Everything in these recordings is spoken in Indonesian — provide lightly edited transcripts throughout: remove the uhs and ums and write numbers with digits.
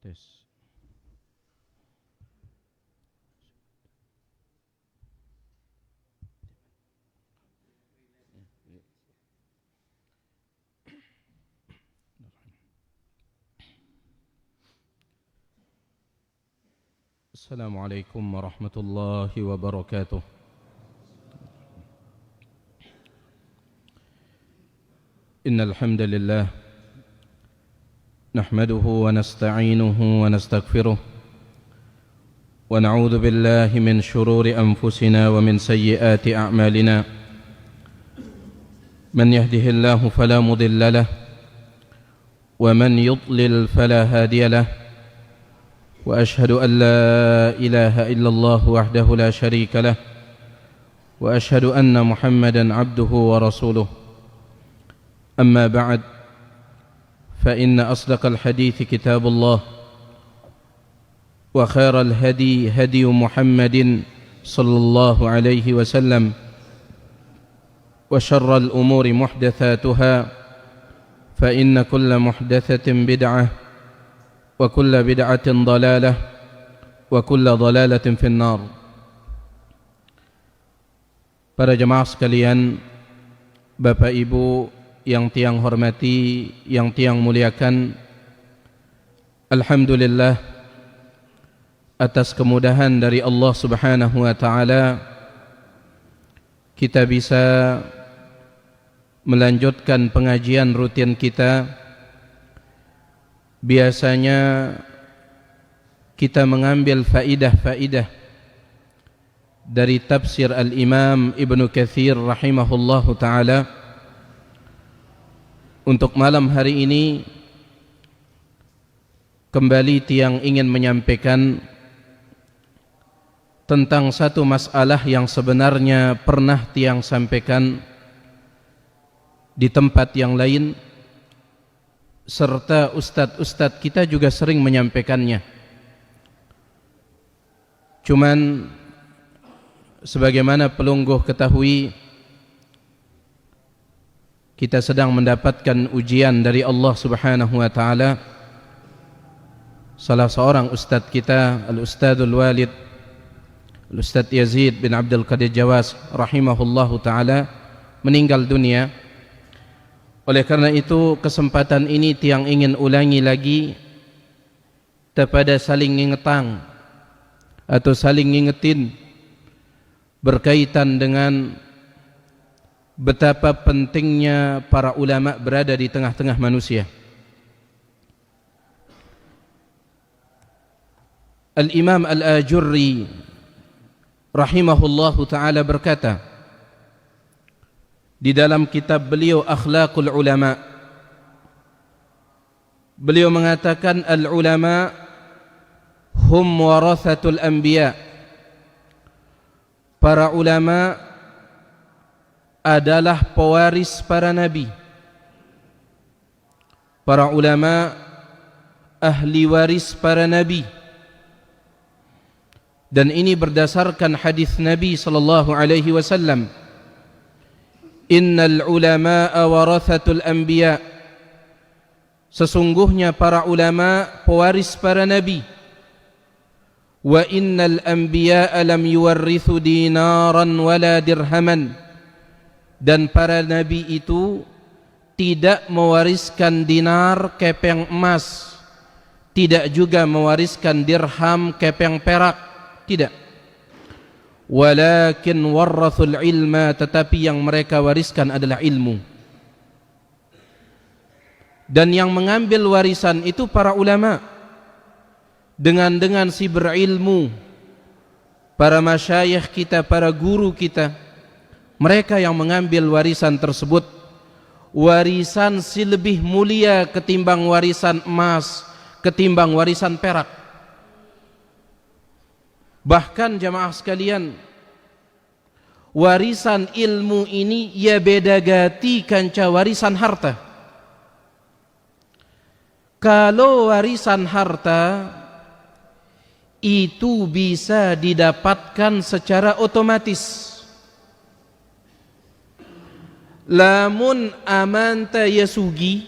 Tes. Assalamualaikum warahmatullahi wabarakatuh. Innal hamdalillah nahmaduhu wa nasta'inuhu wa nastaghfiruh wa na'udzu billahi min shururi anfusina wa min sayyiati a'malina. Man yahdihillahu fala mudilla lahu wa man yudlil fala hadiya lahu. وأشهد أن لا إله إلا الله وحده لا شريك له وأشهد أن محمدا عبده ورسوله. أما بعد فإن أصدق الحديث كتاب الله وخير الهدي هدي محمد صلى الله عليه وسلم وشر الأمور محدثاتها فإن كل محدثة بدعة وكل بدعة ضلالة وكل ضلالة في النار. Para jemaah sekalian, Bapak Ibu yang tiang hormati, yang tiang muliakan, alhamdulillah atas kemudahan dari Allah Subhanahu wa taala kita bisa melanjutkan pengajian rutin kita. Biasanya kita mengambil faidah-faidah dari tafsir Al-Imam Ibnu Katsir rahimahullahu ta'ala. Untuk malam hari ini kembali tiang ingin menyampaikan tentang satu masalah yang sebenarnya pernah tiang sampaikan di tempat yang lain, serta ustadz-ustadz kita juga sering menyampaikannya. Cuman sebagaimana pelungguh ketahui, kita sedang mendapatkan ujian dari Allah Subhanahu wa taala. Salah seorang ustadz kita, Al-Ustadzul Walid, Al-Ustadz Yazid bin Abdul Qadir Jawas rahimahullahu taala, meninggal dunia. Oleh karena itu kesempatan ini tiang ingin ulangi lagi kepada saling ngingetang atau saling ngingetin berkaitan dengan betapa pentingnya para ulama berada di tengah-tengah manusia. Al-Imam Al-Ajurri rahimahullahu ta'ala berkata di dalam kitab beliau Akhlaqul Ulama, beliau mengatakan al-ulama hum warathatul anbiya. Para ulama adalah pewaris para nabi. Para ulama ahli waris para nabi. Dan ini berdasarkan hadis Nabi sallallahu alaihi wasallam, Innal ulama'a warathatul anbiya. Sesungguhnya para ulama pewaris para nabi. Wa innal anbiya'a lam yuwarrithu dinaran wala dirhaman. Dan para nabi itu tidak mewariskan dinar kepeng emas, tidak juga mewariskan dirham kepeng perak, tidak. Walakin warrathul ilma, tetapi yang mereka wariskan adalah ilmu. Dan yang mengambil warisan itu para ulama dengan si berilmu, para masyayikh kita, para guru kita. Mereka yang mengambil warisan tersebut, warisan si lebih mulia ketimbang warisan emas, ketimbang warisan perak. Bahkan jamaah sekalian, warisan ilmu ini ya beda gati kanca warisan harta. Kalau warisan harta itu bisa didapatkan secara otomatis. Lamun amanta yasugi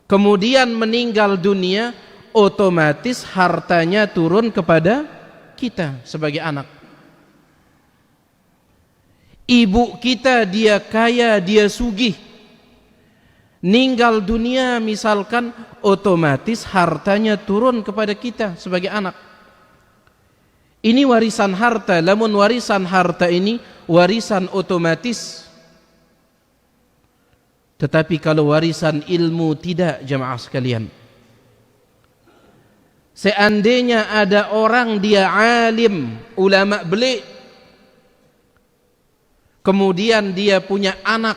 kemudian meninggal dunia, otomatis hartanya turun kepada kita sebagai anak. Ibu kita dia kaya, dia sugih, meninggal dunia misalkan, otomatis hartanya turun kepada kita sebagai anak. Ini warisan harta. Namun warisan harta ini warisan otomatis. Tetapi kalau warisan ilmu tidak, jamaah sekalian. Seandainya ada orang dia alim, ulama belik, kemudian dia punya anak,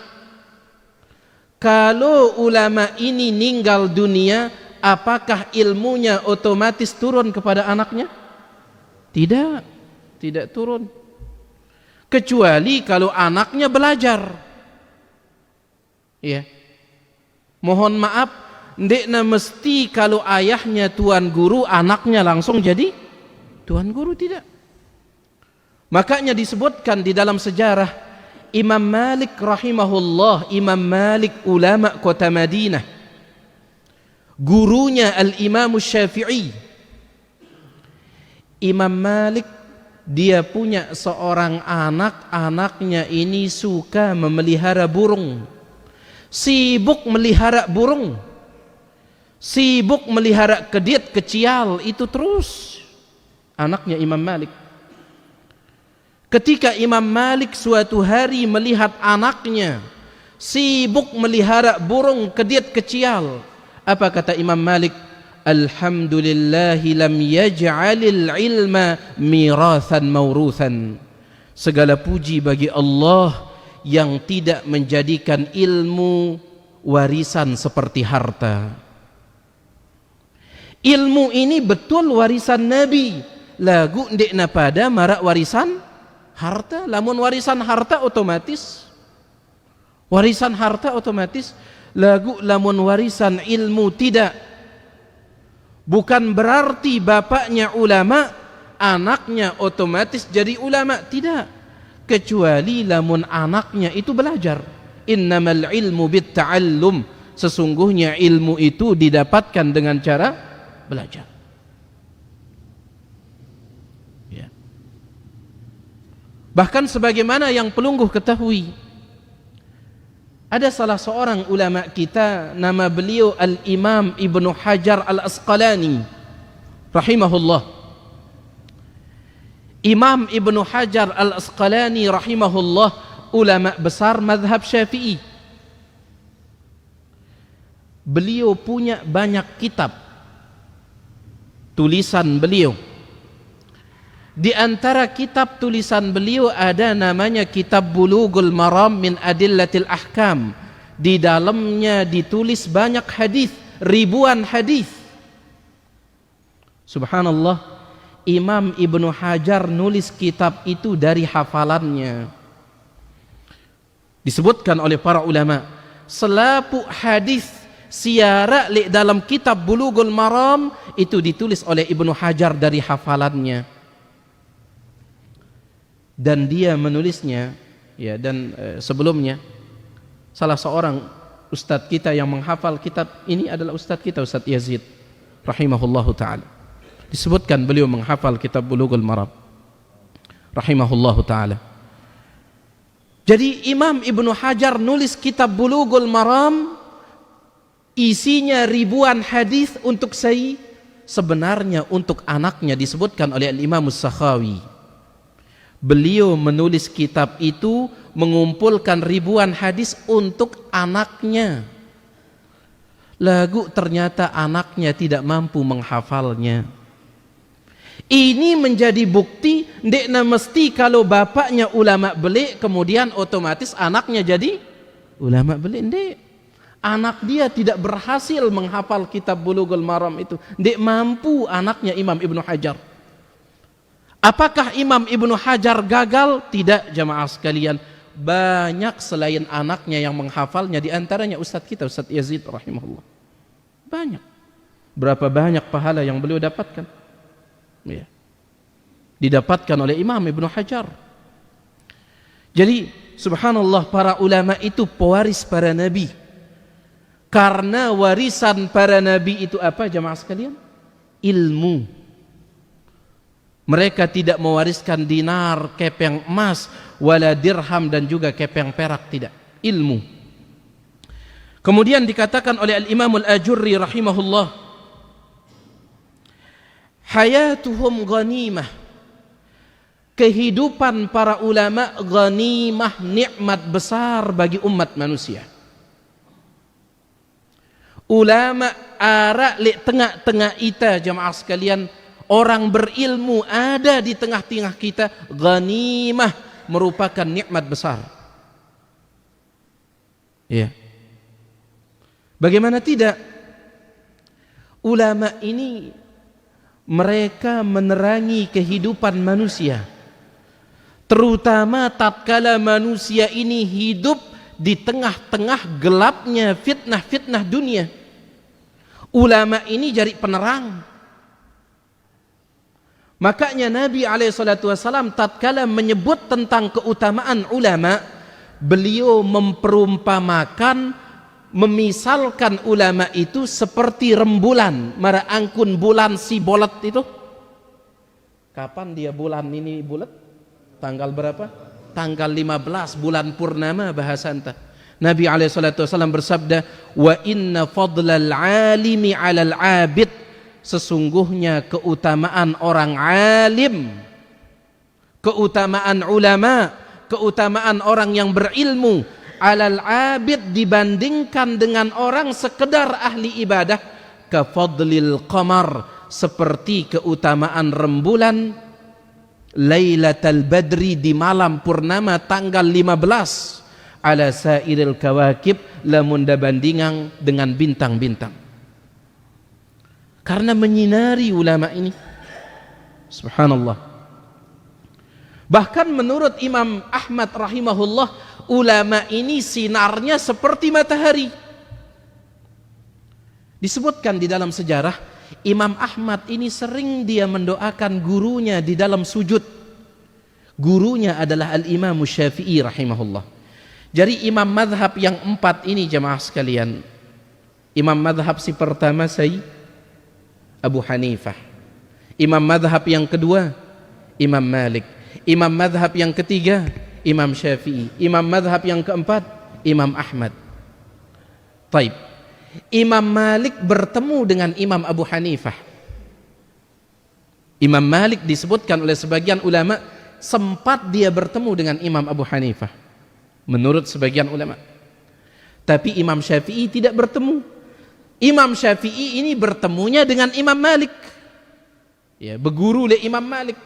kalau ulama ini meninggal dunia, apakah ilmunya otomatis turun kepada anaknya? Tidak, tidak turun. Kecuali kalau anaknya belajar. Ya. Mohon maaf, ndekna mesti kalau ayahnya tuan guru, anaknya langsung jadi tuan guru, tidak. Makanya disebutkan di dalam sejarah Imam Malik rahimahullah, Imam Malik ulama kota Madinah, gurunya Al-Imam Syafi'i. Imam Malik dia punya seorang anak, anaknya ini suka memelihara burung, sibuk melihara burung, sibuk melihara kedit kecial, itu terus anaknya Imam Malik. Ketika Imam Malik suatu hari melihat anaknya sibuk melihara burung kedit kecial, apa kata Imam Malik? Alhamdulillahi lam yaj'alil ilma mirathan mawruthan. Segala puji bagi Allah yang tidak menjadikan ilmu warisan seperti harta. Ilmu ini betul warisan Nabi, lagu ndekna pada marak warisan harta. Lamun warisan harta otomatis, warisan harta otomatis, lagu lamun warisan ilmu tidak. Bukan berarti bapaknya ulama, anaknya otomatis jadi ulama, tidak. Kecuali lamun anaknya itu belajar. Innamal ilmu bitta'allum. Sesungguhnya ilmu itu didapatkan dengan cara belajar. Ya. Bahkan sebagaimana yang pelungguh ketahui, ada salah seorang ulama kita, nama beliau Al-Imam Ibnu Hajar Al-Asqalani rahimahullah. Imam Ibnu Hajar Al-Asqalani rahimahullah, ulama besar mazhab Syafi'i. Beliau punya banyak kitab tulisan beliau. Di antara kitab tulisan beliau ada namanya Kitab Bulughul Maram min Adillatil Ahkam. Di dalamnya ditulis banyak hadis, ribuan hadis. Subhanallah, Imam Ibnu Hajar nulis kitab itu dari hafalannya. Disebutkan oleh para ulama, selapu hadis siara li dalam Kitab Bulughul Maram itu ditulis oleh Ibnu Hajar dari hafalannya. Dan dia menulisnya, ya, dan sebelumnya salah seorang ustadz kita yang menghafal kitab ini adalah ustadz kita, Ustadz Yazid rahimahullahu ta'ala. Disebutkan beliau menghafal Kitab Bulughul Maram rahimahullahu ta'ala. Jadi Imam Ibnu Hajar nulis Kitab Bulughul Maram, isinya ribuan hadis untuk saya, sebenarnya untuk anaknya. Disebutkan oleh Al-Imam As-Sakhawi, beliau menulis kitab itu mengumpulkan ribuan hadis untuk anaknya. Lagu ternyata anaknya tidak mampu menghafalnya. Ini menjadi bukti ndekna mesti kalau bapaknya ulama belik kemudian otomatis anaknya jadi ulama belik. Ndek, anak dia tidak berhasil menghafal Kitab Bulughul Maram itu. Ndek mampu anaknya Imam Ibnu Hajar. Apakah Imam Ibnu Hajar gagal? Tidak, jamaah sekalian. Banyak selain anaknya yang menghafalnya, di antaranya ustadz kita, Ustadz Yazid rahimahullah. Banyak. Berapa banyak pahala yang beliau dapatkan? Ya. Didapatkan oleh Imam Ibnu Hajar. Jadi, subhanallah, para ulama itu pewaris para nabi. Karena warisan para nabi itu apa, jamaah sekalian? ilmu. Mereka tidak mewariskan dinar, kepeng emas, wala dirham dan juga kepeng perak, tidak. Ilmu. Kemudian dikatakan oleh Al-Imam Al-Ajurri rahimahullah, hayatuhum ghanimah. Kehidupan para ulama ghanimah, nikmat besar bagi umat manusia. Ulama ara li tengah-tengah ita jamaah sekalian, orang berilmu ada di tengah-tengah kita, ghanimah, merupakan nikmat besar. Ya. Bagaimana tidak? Ulama ini mereka menerangi kehidupan manusia, terutama tatkala manusia ini hidup di tengah-tengah gelapnya fitnah-fitnah dunia. Ulama ini jadi penerang. Makanya Nabi SAW tatkala menyebut tentang keutamaan ulama, beliau memperumpamakan, memisalkan ulama itu seperti rembulan. Mara angkun bulan si bolet itu. Kapan dia bulan ini bulat? Tanggal berapa? Tanggal 15 bulan purnama bahasa anta. Nabi SAW bersabda, wa inna fadlal alimi alal abid, sesungguhnya keutamaan orang alim, keutamaan ulama, keutamaan orang yang berilmu, alal abid, dibandingkan dengan orang sekedar ahli ibadah, ka fadlil qamar, seperti keutamaan rembulan Lailatul Badri, di malam purnama tanggal 15, ala sairil kawakib, lamun bandingan dengan bintang-bintang. Karena menyinari ulama ini, subhanallah. Bahkan menurut Imam Ahmad rahimahullah, ulama ini sinarnya seperti matahari. Disebutkan di dalam sejarah, Imam Ahmad ini sering dia mendoakan gurunya di dalam sujud. Gurunya adalah Al-Imam Syafi'i rahimahullah. Jadi imam madhab yang 4 ini jemaah sekalian, imam madhab si pertama saya Abu Hanifah, imam madhab yang kedua Imam Malik, imam madhab yang ketiga Imam Syafi'i, imam madhab yang keempat Imam Ahmad. Taib, Imam Malik bertemu dengan Imam Abu Hanifah. Imam Malik disebutkan oleh sebagian ulama sempat dia bertemu dengan Imam Abu Hanifah, menurut sebagian ulama. Tapi Imam Syafi'i tidak bertemu. Imam Syafi'i ini bertemunya dengan Imam Malik, ya, berguru oleh Imam Malik.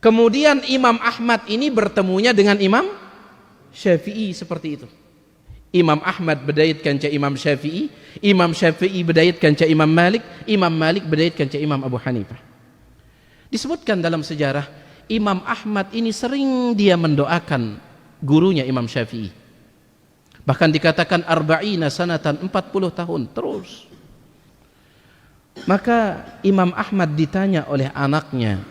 Kemudian Imam Ahmad ini bertemunya dengan Imam Syafi'i, seperti itu. Imam Ahmad berdaitkan ke Imam Syafi'i, Imam Syafi'i berdaitkan ke Imam Malik, Imam Malik berdaitkan ke Imam Abu Hanifah. Disebutkan dalam sejarah, Imam Ahmad ini sering dia mendoakan gurunya Imam Syafi'i. Bahkan dikatakan arba'ina sanatan, 40 tahun terus. Maka Imam Ahmad ditanya oleh anaknya,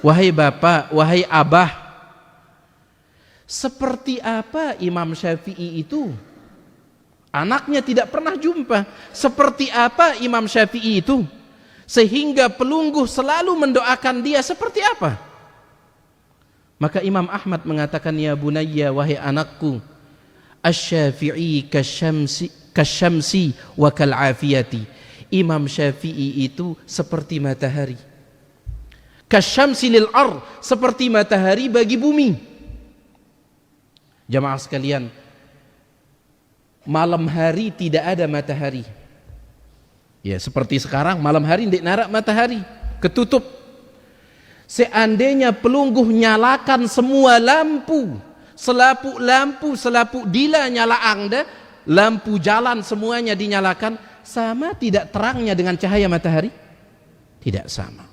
wahai bapak, wahai abah, seperti apa Imam Syafi'i itu? Anaknya tidak pernah jumpa. Seperti apa Imam Syafi'i itu? Sehingga pelungguh selalu mendoakan dia seperti apa? Maka Imam Ahmad mengatakan, ya bunayya, wahai anakku, asy-Syafi'i kasyamsi wa kal'afiyati. Imam Syafi'i itu seperti matahari. Kasyamsi lil ar, seperti matahari bagi bumi. Jamaah sekalian, malam hari tidak ada matahari. Ya, seperti sekarang malam hari tidak narak matahari, ketutup. Seandainya pelungguh nyalakan semua lampu, selaput dila nyala anda, lampu jalan semuanya dinyalakan, sama tidak terangnya dengan cahaya matahari? Tidak sama.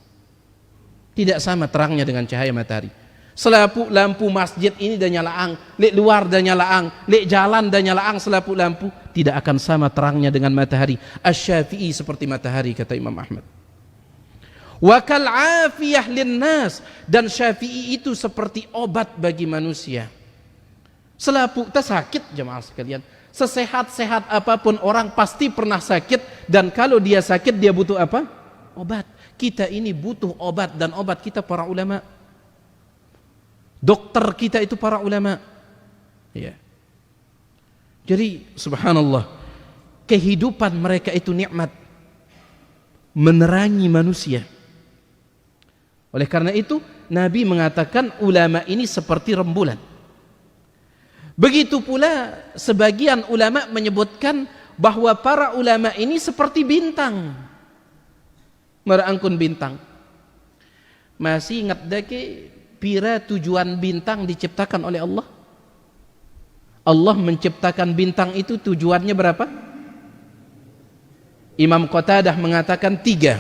Tidak sama terangnya dengan cahaya matahari. Selaput lampu masjid ini dah nyalaang, lek luar dah nyalaang, lek jalan dah nyalaang selaput lampu, tidak akan sama terangnya dengan matahari. Asy-Syafi'i seperti matahari, kata Imam Ahmad. Wa kal afiyah linnas, dan Syafi'i itu seperti obat bagi manusia. Selaput tak sakit jemaah sekalian. Sesehat-sehat apapun orang pasti pernah sakit Dan kalau dia sakit dia butuh apa? Obat. Kita ini butuh obat, dan obat kita para ulama. Dokter kita itu para ulama. Ya. Jadi subhanallah, kehidupan mereka itu nikmat, menerangi manusia. Oleh karena itu Nabi mengatakan ulama ini seperti rembulan. Begitu pula sebagian ulama menyebutkan bahwa para ulama ini seperti bintang. Merangkun bintang. Masih ingat dake pira tujuan bintang diciptakan oleh Allah? Allah menciptakan bintang itu tujuannya berapa? Imam Qatadah mengatakan 3.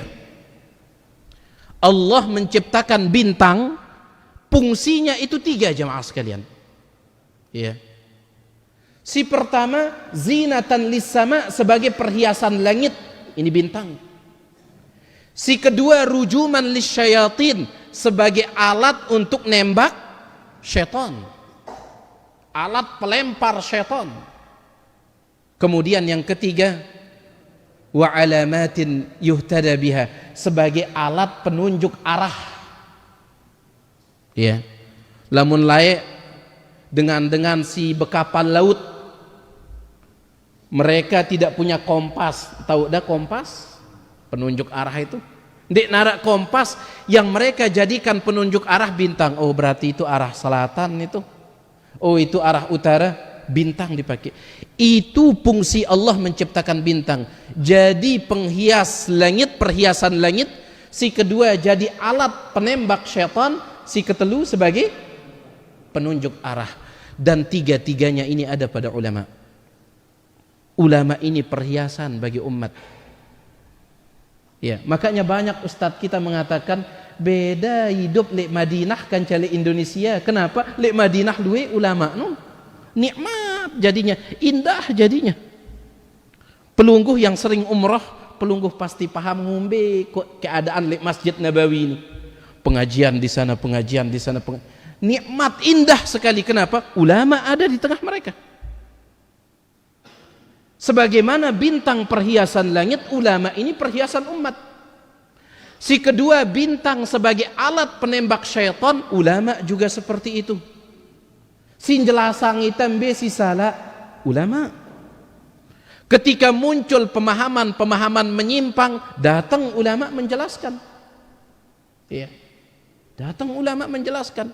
Allah menciptakan bintang, fungsinya itu 3 jamaah sekalian. Ya. Si pertama zinatan lis-sama, sebagai perhiasan langit, ini bintang. Si kedua rujuman lisyayatin, sebagai alat untuk nembak syaitan, alat pelempar syaitan. Kemudian yang ketiga wa alamatin yuhtada biha, sebagai alat penunjuk arah. Ya. Lamun layak dengan si bekapal laut, mereka tidak punya kompas. Tahu dah kompas? Penunjuk arah itu. Dek narak kompas yang mereka jadikan penunjuk arah bintang. Oh berarti itu arah selatan itu. Oh itu arah utara, bintang dipakai. Itu fungsi Allah menciptakan bintang. Jadi penghias langit, perhiasan langit. Si kedua jadi alat penembak syaitan. Si ketelu sebagai penunjuk arah. Dan 3-tiganya ini ada pada ulama. Ulama ini perhiasan bagi umat. Ya, makanya banyak ustadz kita mengatakan beda hidup lek Madinah kan cale Indonesia. Kenapa? Lek Madinah luwe ulama no. Nikmat jadinya, indah jadinya. Pelungguh yang sering umrah, pelungguh pasti paham ngombe keadaan lek Masjid Nabawi ini. Pengajian di sana, pengajian di sana, nikmat indah sekali. Kenapa? Ulama ada di tengah mereka. Sebagaimana bintang perhiasan langit, ulama ini perhiasan umat. Si kedua bintang sebagai alat penembak syaitan, ulama juga seperti itu. Si jelasang hitam besi salah, ulama. Ketika muncul pemahaman menyimpang, datang ulama menjelaskan. Ya. Datang ulama menjelaskan.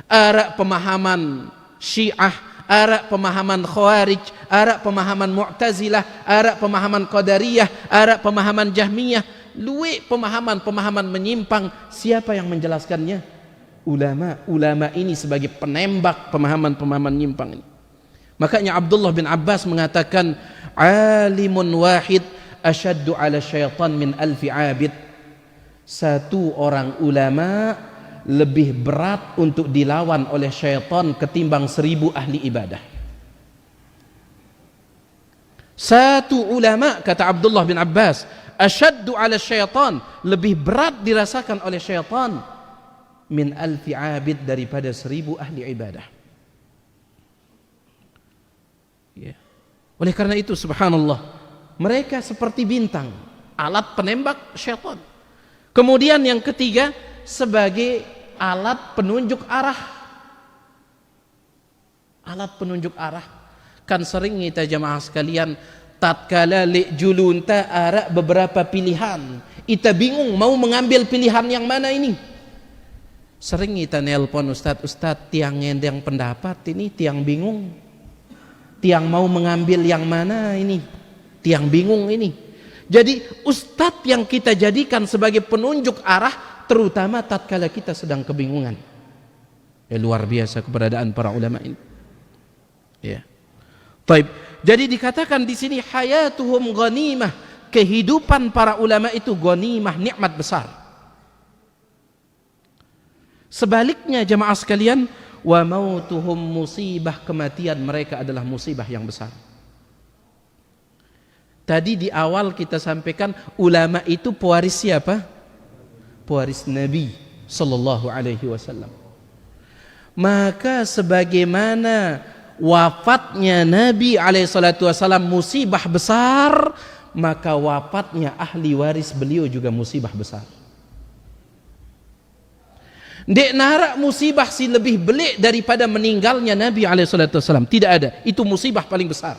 Arah pemahaman Syiah, arah pemahaman Khawarij, arah pemahaman Mu'tazilah, arah pemahaman Qadariyah, arah pemahaman Jahmiyah, luwe pemahaman menyimpang. Siapa yang menjelaskannya? Ulama. Ulama ini sebagai penembak pemahaman menyimpang ini. Makanya Abdullah bin Abbas mengatakan, alimun wahid asyaddu ala syaitan min alfi abid. Satu orang ulama lebih berat untuk dilawan oleh syaitan ketimbang 1000 ahli ibadah. Satu ulama, kata Abdullah bin Abbas, asyaddu ala syaitan, lebih berat dirasakan oleh syaitan min alfi abid, daripada 1000 ahli ibadah. Ya. Oleh karena itu subhanallah, mereka seperti bintang, alat penembak syaitan. Kemudian yang ketiga, sebagai alat penunjuk arah. Alat penunjuk arah. Kan sering kita jamaah sekalian, tatkala lek julunta arak beberapa pilihan, kita bingung mau mengambil pilihan yang mana ini. Sering kita nelpon ustadz, tiang yang pendapat ini, tiang bingung, tiang mau mengambil yang mana ini, tiang bingung ini. Jadi ustadz yang kita jadikan sebagai penunjuk arah, terutama tatkala kita sedang kebingungan. Ya, luar biasa keberadaan para ulama ini. Ya. Baik. Jadi dikatakan di sini hayatuhum ghanimah, kehidupan para ulama itu ghanimah, nikmat besar. Sebaliknya jemaah sekalian, wa mautuhum musibah, kematian mereka adalah musibah yang besar. Tadi di awal kita sampaikan ulama itu pewaris siapa? Pewaris Nabi sallallahu alaihi wasallam. Maka sebagaimana wafatnya Nabi alaihi salatu wasallam musibah besar, maka wafatnya ahli waris beliau juga musibah besar. Dek nara musibah si lebih belik daripada meninggalnya Nabi SAW. Tidak ada. Itu musibah paling besar.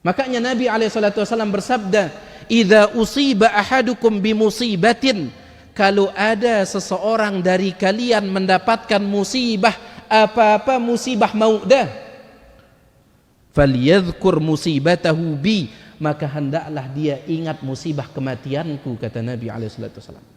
Makanya Nabi SAW bersabda, "Idza usiba ahadukum bimusibatin," kalau ada seseorang dari kalian mendapatkan musibah, apa-apa musibah maudah, "falyadhkur musibatahu bi," maka hendaklah dia ingat musibah kematianku, kata Nabi SAW.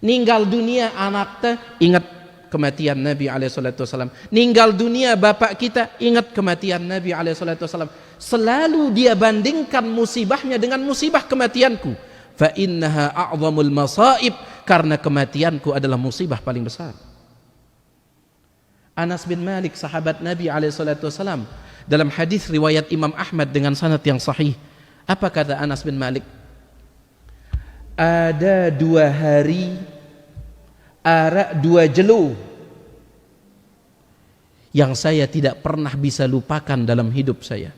Ninggal dunia anak teh, ingat kematian Nabi SAW. Ninggal dunia bapak kita, ingat kematian Nabi SAW. Selalu dia bandingkan musibahnya dengan musibah kematianku. Fa innaha a'zamul masaib, karena kematianku adalah musibah paling besar. Anas bin Malik, sahabat Nabi SAW, dalam hadis riwayat Imam Ahmad dengan sanad yang sahih, apa kata Anas bin Malik? Ada 2 hari, ada 2 jelo yang saya tidak pernah bisa lupakan dalam hidup saya.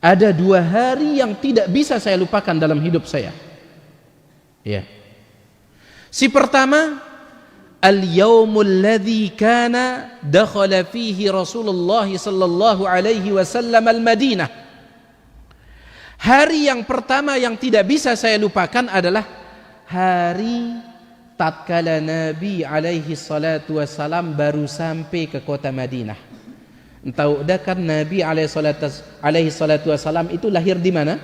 Ada 2 hari yang tidak bisa saya lupakan dalam hidup saya. Ya. Si pertama, al-yaumul ladzi kana dakhala fihi Rasulullah sallallahu alaihi wasallam al-Madinah. Hari yang pertama yang tidak bisa saya lupakan adalah hari tatkala Nabi alaihi salatu wassalam baru sampai ke kota Madinah. Entah udah kan Nabi alaihi salatu wassalam itu lahir di mana?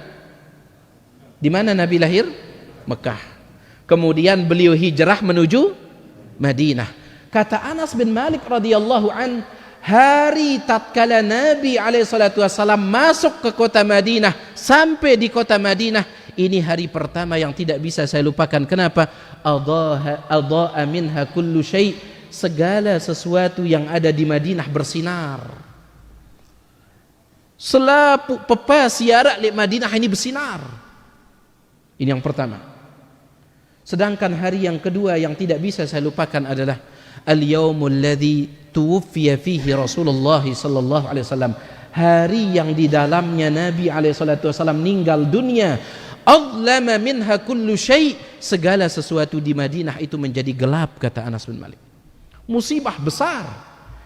Di mana Nabi lahir? Mekah. Kemudian beliau hijrah menuju Madinah. Kata Anas bin Malik radhiyallahu an, hari tatkala Nabi SAW masuk ke kota Madinah, sampai di kota Madinah, ini hari pertama yang tidak bisa saya lupakan. Kenapa? Adha'a minha kullu syai', segala sesuatu yang ada di Madinah bersinar. Selapu pepa siarak di Madinah ini bersinar. Ini yang pertama. Sedangkan hari yang kedua yang tidak bisa saya lupakan adalah al-yaumul ladzi tuwfiya fihi Rasulullah sallallahu alaihi wasallam, hari yang di dalamnya Nabi alaihi salatu wasallam meninggal dunia. Adlama minha kullu syai', segala sesuatu di Madinah itu menjadi gelap, kata Anas bin Malik. Musibah besar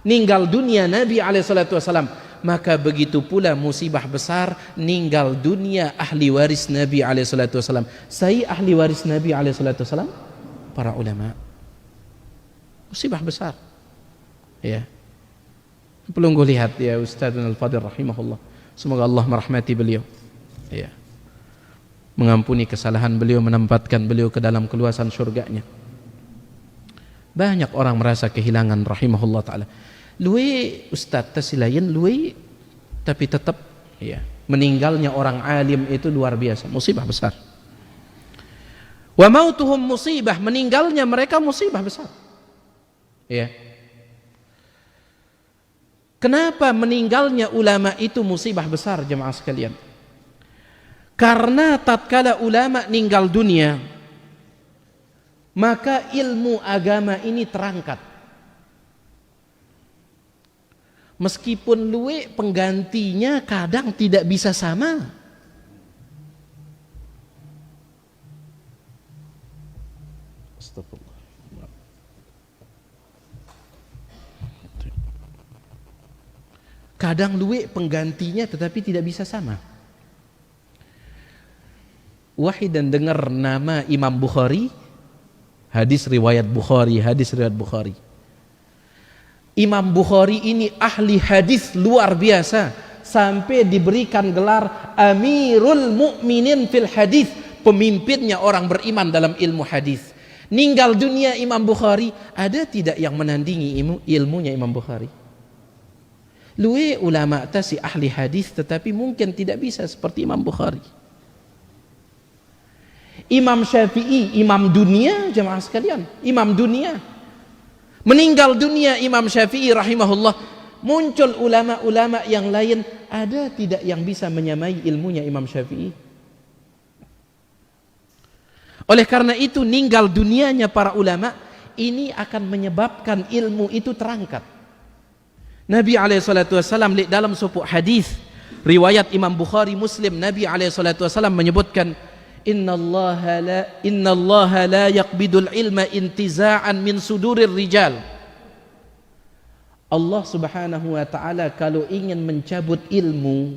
ninggal dunia Nabi alaihi salatu wasallam. Maka begitu pula musibah besar ninggal dunia ahli waris Nabi alaihi salatu wasallam. Saya ahli waris Nabi alaihi salatu wasallam, para ulama. Musibah besar. Ya. Pelunggu lihat ya Ustaz Al-Fadil rahimahullah. Semoga Allah merahmati beliau. Ya. Mengampuni kesalahan beliau, menempatkan beliau ke dalam keluasan surganya. Banyak orang merasa kehilangan rahimahullah taala. Lui Ustaz tasilayan lui, tapi tetap ya, meninggalnya orang alim itu luar biasa, musibah besar. Wa mautuhum musibah, meninggalnya mereka musibah besar. Ya. Kenapa meninggalnya ulama itu musibah besar, jemaah sekalian? Karena tatkala ulama meninggal dunia, maka ilmu agama ini terangkat. Meskipun luwe penggantinya kadang tidak bisa sama. Astagfirullah. Kadang luwe penggantinya tetapi tidak bisa sama. Wahid dan dengar nama Imam Bukhari, hadis riwayat Bukhari. Imam Bukhari ini ahli hadis luar biasa, sampai diberikan gelar Amirul Mukminin fil Hadis, pemimpinnya orang beriman dalam ilmu hadis. Ninggal dunia Imam Bukhari, ada tidak yang menandingi ilmunya Imam Bukhari? Luwe ulama tasi ahli hadis tetapi mungkin tidak bisa seperti Imam Bukhari. Imam Syafi'i, imam dunia, jemaah sekalian, imam dunia. Meninggal dunia Imam Syafi'i rahimahullah, muncul ulama-ulama yang lain, ada tidak yang bisa menyamai ilmunya Imam Syafi'i? Oleh karena itu ninggal dunianya para ulama ini akan menyebabkan ilmu itu terangkat. Nabi alaihi salatu wasallam dalam sebuah hadis riwayat Imam Bukhari, Muslim, Nabi SAW menyebutkan, innallaha la yaqbidul ilma intiza'an min sudurir rijal. Allah Subhanahu wa taala kalau ingin mencabut ilmu,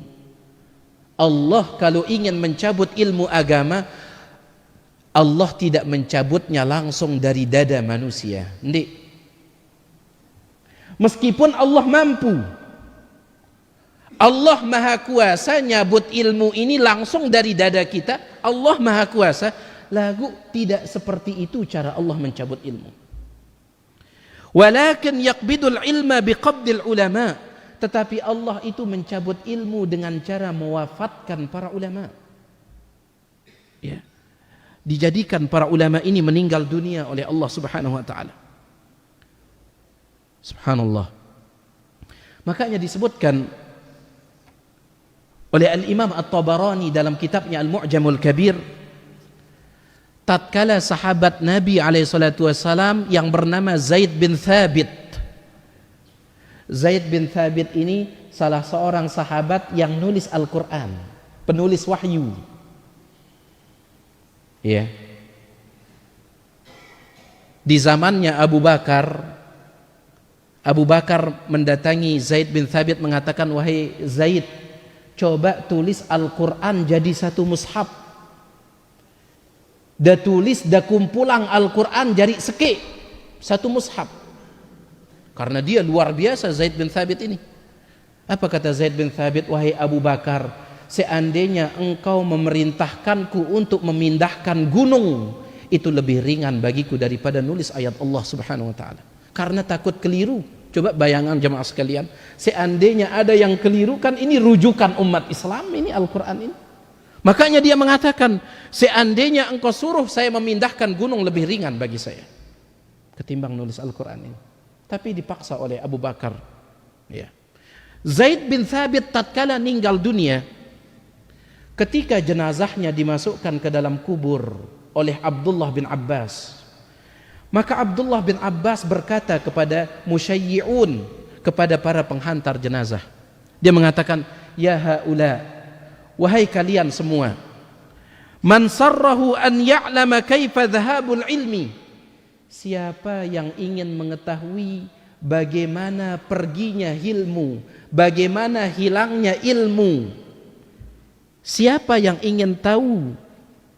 Allah kalau ingin mencabut ilmu agama, Allah tidak mencabutnya langsung dari dada manusia. Ndik. Meskipun Allah mampu, Allah Maha Kuasa nyabut ilmu ini langsung dari dada kita, Allah Maha Kuasa, lagu tidak seperti itu cara Allah mencabut ilmu. Walakin yaqbidul ilma biqabdil ulama, tetapi Allah itu mencabut ilmu dengan cara mewafatkan para ulama. Ya. Dijadikan para ulama ini meninggal dunia oleh Allah Subhanahu wa taala. Subhanallah. Makanya disebutkan oleh Al-Imam At-Tabarani dalam kitabnya Al-Mu'jamul Kabir, tatkala sahabat Nabi SAW yang bernama Zaid bin Thabit. Zaid bin Thabit ini salah seorang sahabat yang nulis Al-Quran, penulis wahyu. Ya. Di zamannya Abu Bakar mendatangi Zaid bin Thabit mengatakan, wahai Zaid, coba tulis Al-Quran jadi satu mushaf. Da tulis, da kumpulang Al-Quran jadi seke, satu mushaf. Karena dia luar biasa Zaid bin Thabit ini. Apa kata Zaid bin Thabit? Wahai Abu Bakar, seandainya engkau memerintahkanku untuk memindahkan gunung, itu lebih ringan bagiku daripada nulis ayat Allah Subhanahu wa taala. Karena takut keliru. Coba bayangan jemaah sekalian, seandainya ada yang keliru, kan ini rujukan umat Islam ini Al-Quran ini. Makanya dia mengatakan, seandainya engkau suruh saya memindahkan gunung, lebih ringan bagi saya ketimbang nulis Al-Quran ini. Tapi dipaksa oleh Abu Bakar. Ya. Zaid bin Thabit tatkala meninggal dunia, ketika jenazahnya dimasukkan ke dalam kubur oleh Abdullah bin Abbas, maka Abdullah bin Abbas berkata kepada musyayyi'un, kepada para penghantar jenazah, dia mengatakan, ya haula, wahai kalian semua, man sarrahu an ya'lama kaifa dhahabul ilmi, siapa yang ingin mengetahui bagaimana perginya ilmu, bagaimana hilangnya ilmu, siapa yang ingin tahu,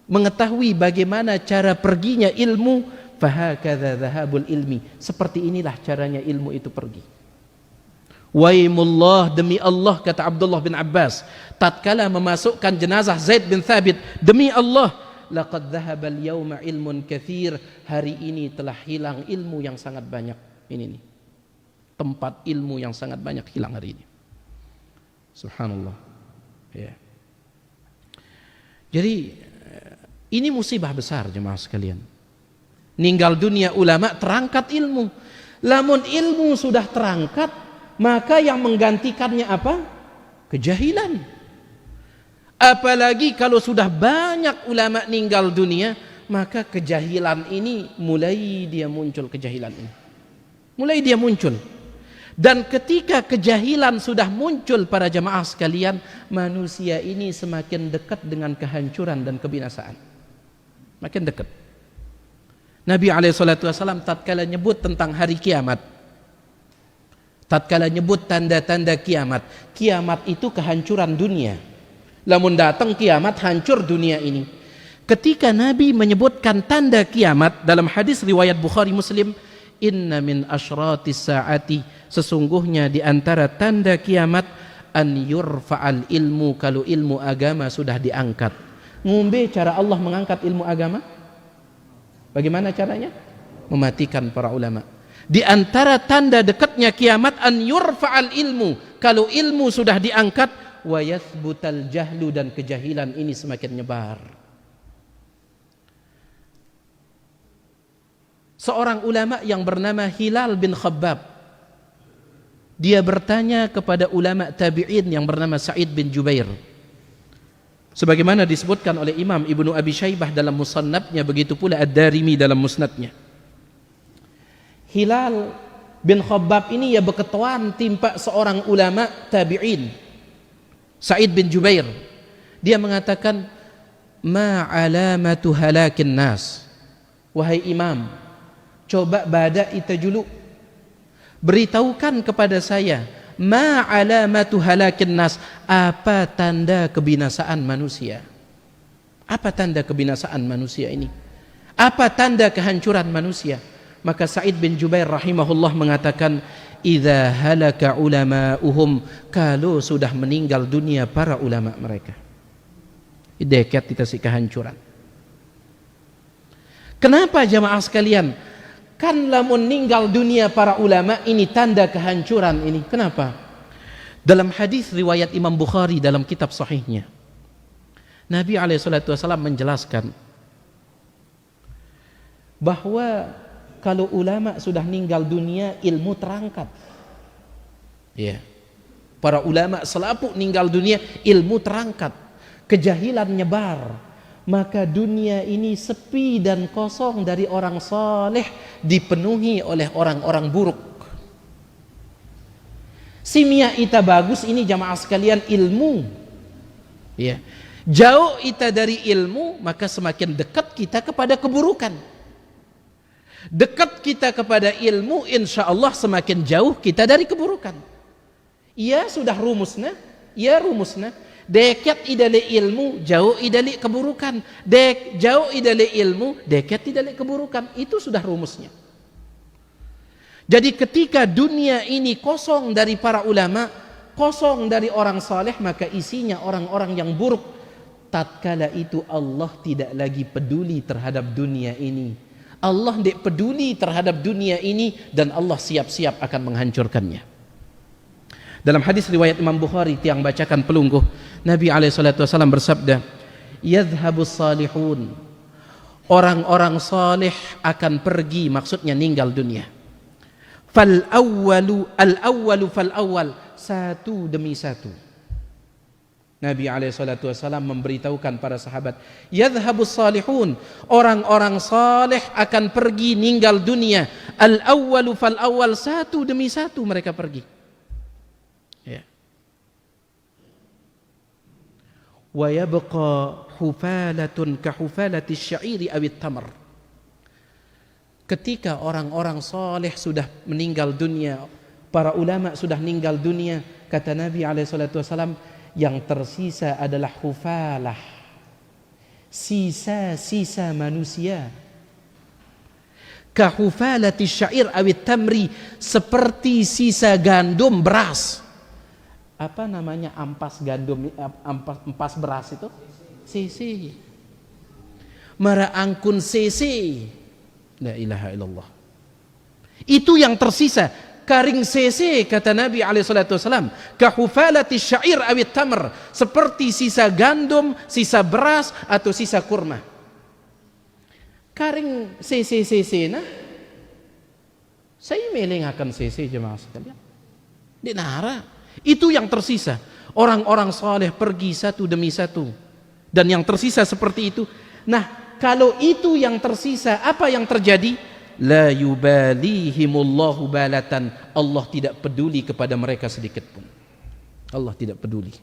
mengetahui bagaimana cara perginya ilmu, fahakadha dhahabul ilmi, seperti inilah caranya ilmu itu pergi. Waimullah, demi Allah, kata Abdullah bin Abbas tatkala memasukkan jenazah Zaid bin Thabit, demi Allah, laqad dhahabal yawma ilmun kathir, hari ini telah hilang ilmu yang sangat banyak. Ini nih, tempat ilmu yang sangat banyak hilang hari ini. Subhanallah. Ya. Jadi ini musibah besar jemaah sekalian. Ninggal dunia ulama, terangkat ilmu. Lamun ilmu sudah terangkat, maka yang menggantikannya apa? Kejahilan. Apalagi kalau sudah banyak ulama ninggal dunia, maka kejahilan ini mulai dia muncul, kejahilan ini mulai dia muncul. Dan ketika kejahilan sudah muncul para jemaah sekalian, manusia ini semakin dekat dengan kehancuran dan kebinasaan, makin dekat. Nabi SAW tatkala nyebut tentang hari kiamat, tatkala nyebut tanda-tanda kiamat, kiamat itu kehancuran dunia. Lamun datang kiamat, hancur dunia ini. Ketika Nabi menyebutkan tanda kiamat dalam hadis riwayat Bukhari Muslim, inna min asyratis saati, sesungguhnya di antara tanda kiamat, an yurfa'al ilmu, kalau ilmu agama sudah diangkat. Ngumbe cara Allah mengangkat ilmu agama? Bagaimana caranya? Mematikan para ulama. Di antara tanda dekatnya kiamat, an yurfa'al ilmu, kalau ilmu sudah diangkat, wa yathbutal jahlu, dan kejahilan ini semakin nyebar. Seorang ulama yang bernama Hilal bin Khabbab, dia bertanya kepada ulama tabi'in yang bernama Sa'id bin Jubair, sebagaimana disebutkan oleh Imam Ibnu Abi Syaibah dalam musannafnya, begitu pula Ad-Darimi dalam musnadnya. Hilal bin Khabbab ini ya berketuan timpa seorang ulama tabi'in. Sa'id bin Jubair, dia mengatakan, ma alamatu halakin nas. Wahai imam, coba bada ita julu, beritahukan kepada saya, ma alamatu halakin nas, apa tanda kebinasaan manusia? Apa tanda kebinasaan manusia ini? Apa tanda kehancuran manusia? Maka Sa'id bin Jubair rahimahullah mengatakan, idza halaka ulama'uhum, kalau sudah meninggal dunia para ulama mereka. Dekat kita si kehancuran. Kenapa jamaah sekalian? Kan lamun meninggal dunia para ulama ini tanda kehancuran ini. Kenapa? Dalam hadis riwayat Imam Bukhari dalam kitab sahihnya, Nabi SAW menjelaskan bahwa kalau ulama sudah meninggal dunia, ilmu terangkat. Ya. Para ulama selaput meninggal dunia, ilmu terangkat. Kejahilan nyebar. Maka dunia ini sepi dan kosong dari orang saleh, dipenuhi oleh orang-orang buruk. Simia ita bagus ini jamaah sekalian, ilmu. Ya. Jauh ita dari ilmu, maka semakin dekat kita kepada keburukan. Dekat kita kepada ilmu, insya Allah semakin jauh kita dari keburukan. Ia sudah rumusnya, ia rumusnya. Dekat idale ilmu, jauh idale keburukan. Jauh idale ilmu, dekat idale keburukan. Itu sudah rumusnya. Jadi ketika dunia ini kosong dari para ulama, kosong dari orang saleh, maka isinya orang-orang yang buruk. Tatkala itu Allah tidak lagi peduli terhadap dunia ini. Allah tidak peduli terhadap dunia ini, dan Allah siap-siap akan menghancurkannya. Dalam hadis riwayat Imam Bukhari, tiang bacakan pelungguh, Nabi SAW bersabda, yadhhabus salihun, orang-orang salih akan pergi, maksudnya meninggal dunia. Fal awwalu fal awwal, satu demi satu. Nabi SAW memberitahukan para sahabat, yadhhabus salihun, orang-orang saleh akan pergi meninggal dunia. Al-awwalu fal awwal, satu demi satu mereka pergi. Ya. Wa yabqa hufalatun ka hufalati syairi awit tamar. Ketika orang-orang saleh sudah meninggal dunia, para ulama sudah meninggal dunia, kata Nabi SAW, yang tersisa adalah hufalah, sisa-sisa manusia. Kahufalati syair awit tamri, seperti sisa gandum beras. Apa namanya ampas gandum, ampas beras itu? Sisi. Mara angkun sisi. La ilaha illallah. Itu yang tersisa. Karing sese, kata Nabi SAW, kahufalati syair awit tamr, seperti sisa gandum, sisa beras, atau sisa kurma. Karing sese nah, saya melengakan sese jemaah sekalian. Di nara, itu yang tersisa. Orang-orang saleh pergi satu demi satu, dan yang tersisa seperti itu. Nah, kalau itu yang tersisa, apa yang terjadi? La yubalihimullahu balatan, Allah tidak peduli kepada mereka sedikit pun. Allah tidak peduli.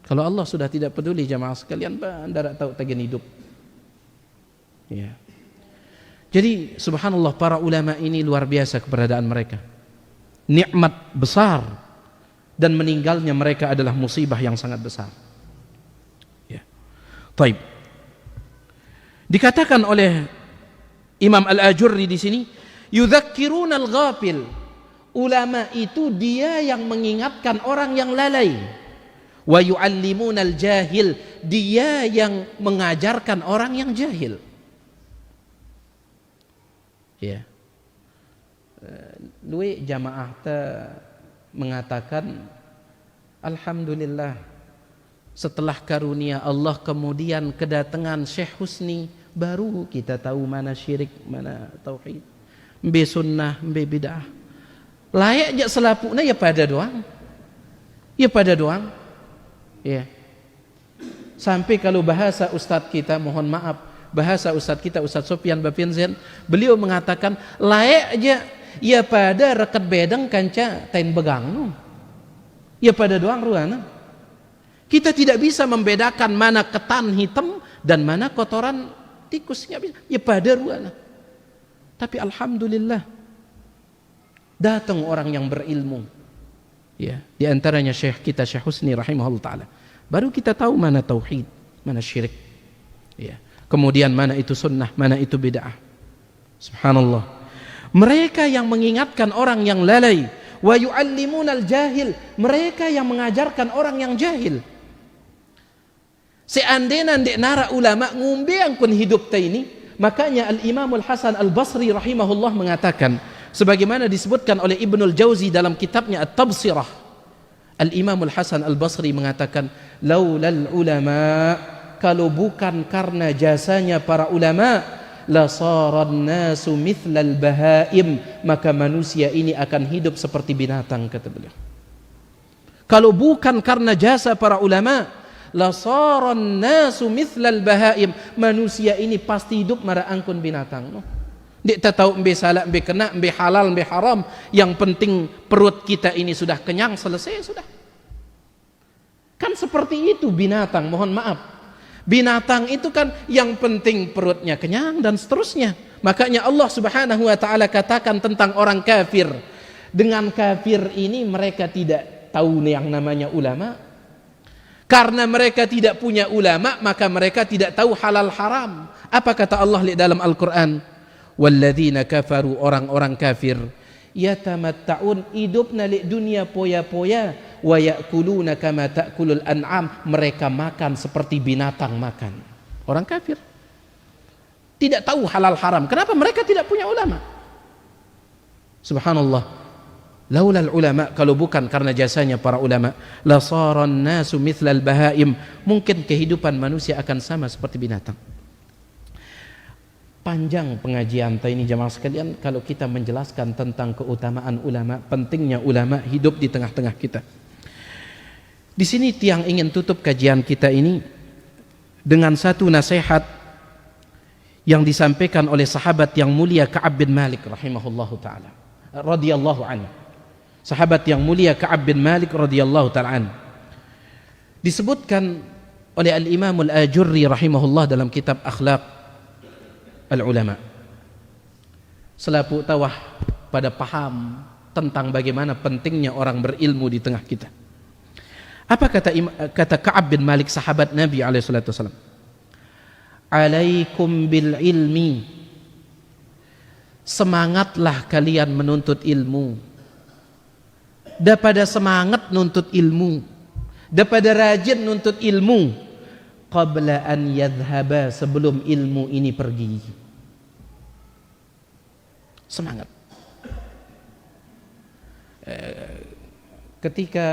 Kalau Allah sudah tidak peduli jamaah sekalian, Anda tak tahu tagihan hidup. Ya. Jadi subhanallah, para ulama ini luar biasa keberadaan mereka. Nikmat besar, dan meninggalnya mereka adalah musibah yang sangat besar. Ya. Taib. Dikatakan oleh Imam Al-Ajurri di sini, yudzakkiruna al-ghafil. Ulama itu dia yang mengingatkan orang yang lalai. Wa yu'allimuna al-jahil, dia yang mengajarkan orang yang jahil. Ya. Lui jamaah ta mengatakan, alhamdulillah, setelah karunia Allah kemudian kedatangan Syekh Husni, baru kita tahu mana syirik, mana tauhid, mbe sunnah, mbe bid'ah. Layak jak selapuknya ya pada doang. Ya pada doang. Ya. Sampai kalau bahasa ustadz kita, mohon maaf, bahasa ustadz kita, Ustadz Sofyan Bapinzen, beliau mengatakan layak aja ya pada rekat bedeng kanca tain begang no. Ya pada doang ruana. Kita tidak bisa membedakan mana ketan hitam dan mana kotoran tikus, nggak bisa. Ya pada ruana. Tapi alhamdulillah datang orang yang berilmu. Ya, di antaranya Syekh kita Syekh Husni rahimahullah taala. Baru kita tahu mana tauhid, mana syirik. Ya. Kemudian mana itu sunnah, mana itu bid'ah. Subhanallah. Mereka yang mengingatkan orang yang lalai, wa yu'allimunal jahil, mereka yang mengajarkan orang yang jahil. Seandainya ndek nara ulama ngumbe angkun hidup ta ini, makanya Al-Imam Al-Hasan Al-Basri rahimahullah mengatakan, sebagaimana disebutkan oleh Ibnul Jauzi dalam kitabnya At-Tabsirah. Al-Imam Al-Hasan Al-Basri mengatakan, laulal ulama, kalau bukan karena jasanya para ulama, la saran nasu mithlal bahaim, maka manusia ini akan hidup seperti binatang, kata beliau. Kalau bukan karena jasa para ulama, la saran nasu mithlal bahaim, manusia ini pasti hidup mara angkun binatang. Dia tak tahu mbe salah, mbe kena, mbe halal, mbe haram. Yang penting perut kita ini sudah kenyang, selesai sudah. Kan seperti itu binatang, mohon maaf. Binatang itu kan yang penting perutnya kenyang dan seterusnya. Makanya Allah Subhanahu wa taala katakan tentang orang kafir. Dengan kafir ini mereka tidak tahu yang namanya ulama. Karena mereka tidak punya ulama, maka mereka tidak tahu halal haram. Apa kata Allah di dalam Al-Qur'an? Walladzina kafaru, orang-orang kafir, yatamatta'un, hidupna li dunia poya-poya, wa ya'kuluna kama ta'kulul an'am, mereka makan seperti binatang makan. Orang kafir tidak tahu halal haram. Kenapa? Mereka tidak punya ulama. Subhanallah. Laulal ulama, kalau bukan karena jasanya para ulama, la saran nasu mithlal bahaim, mungkin kehidupan manusia akan sama seperti binatang. Panjang pengajian ini jamaah sekalian kalau kita menjelaskan tentang keutamaan ulama, pentingnya ulama hidup di tengah-tengah kita. Di sini tiang ingin tutup kajian kita ini dengan satu nasihat yang disampaikan oleh sahabat yang mulia Ka'ab bin Malik rahimahullahu taala, radhiyallahu anhu. Sahabat yang mulia Ka'ab bin Malik radhiyallahu taala anhu. Disebutkan oleh Al-Imam Al-Ajurri rahimahullah dalam kitab Akhlaq Al-Ulama. Selaku tawah pada paham tentang bagaimana pentingnya orang berilmu di tengah kita. Apa kata Ka'ab bin Malik, sahabat Nabi SAW? Alaikum bil ilmi, semangatlah kalian menuntut ilmu. Daripada semangat nuntut ilmu, daripada rajin nuntut ilmu, qabla an yadhhaba, sebelum ilmu ini pergi. Semangat. Ketika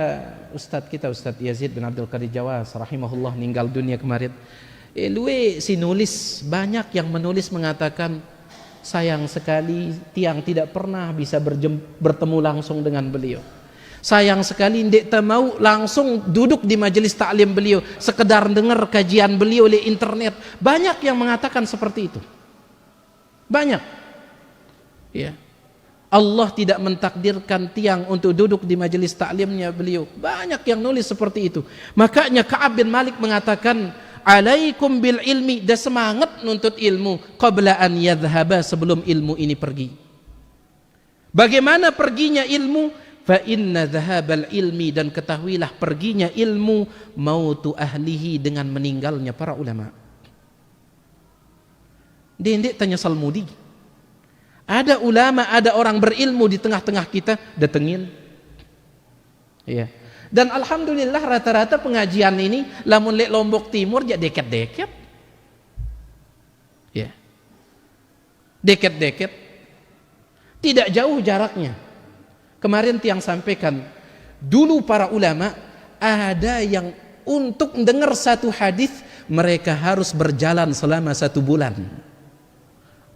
Ustadz kita, Ustadz Yazid bin Abdul Qadir Jawas rahimahullah meninggal dunia kemarin, si nulis, banyak yang menulis mengatakan sayang sekali tiang tidak pernah bisa bertemu langsung dengan beliau. Sayang sekali ndek mau langsung duduk di majelis taklim beliau, sekedar dengar kajian beliau di internet. Banyak yang mengatakan seperti itu. Banyak. Ya. Allah tidak mentakdirkan tiang untuk duduk di majelis taklimnya beliau. Banyak yang nulis seperti itu. Makanya Ka'ab bin Malik mengatakan, alaikum bil ilmi, dah semangat nuntut ilmu qabla an yadhhaba, sebelum ilmu ini pergi. Bagaimana perginya ilmu? Fa inna dhahabal ilmi, dan ketahuilah perginya ilmu, mautu ahlihi, dengan meninggalnya para ulama. Dia tanya Salmudi, ada ulama, ada orang berilmu di tengah-tengah kita, datengin. Ya. Dan alhamdulillah rata-rata pengajian ini lamun lek Lombok Timur jadi deket-deket. Ya. Deket-deket. Tidak jauh jaraknya. Kemarin tiang sampaikan, dulu para ulama ada yang untuk mendengar satu hadis mereka harus berjalan selama 1 bulan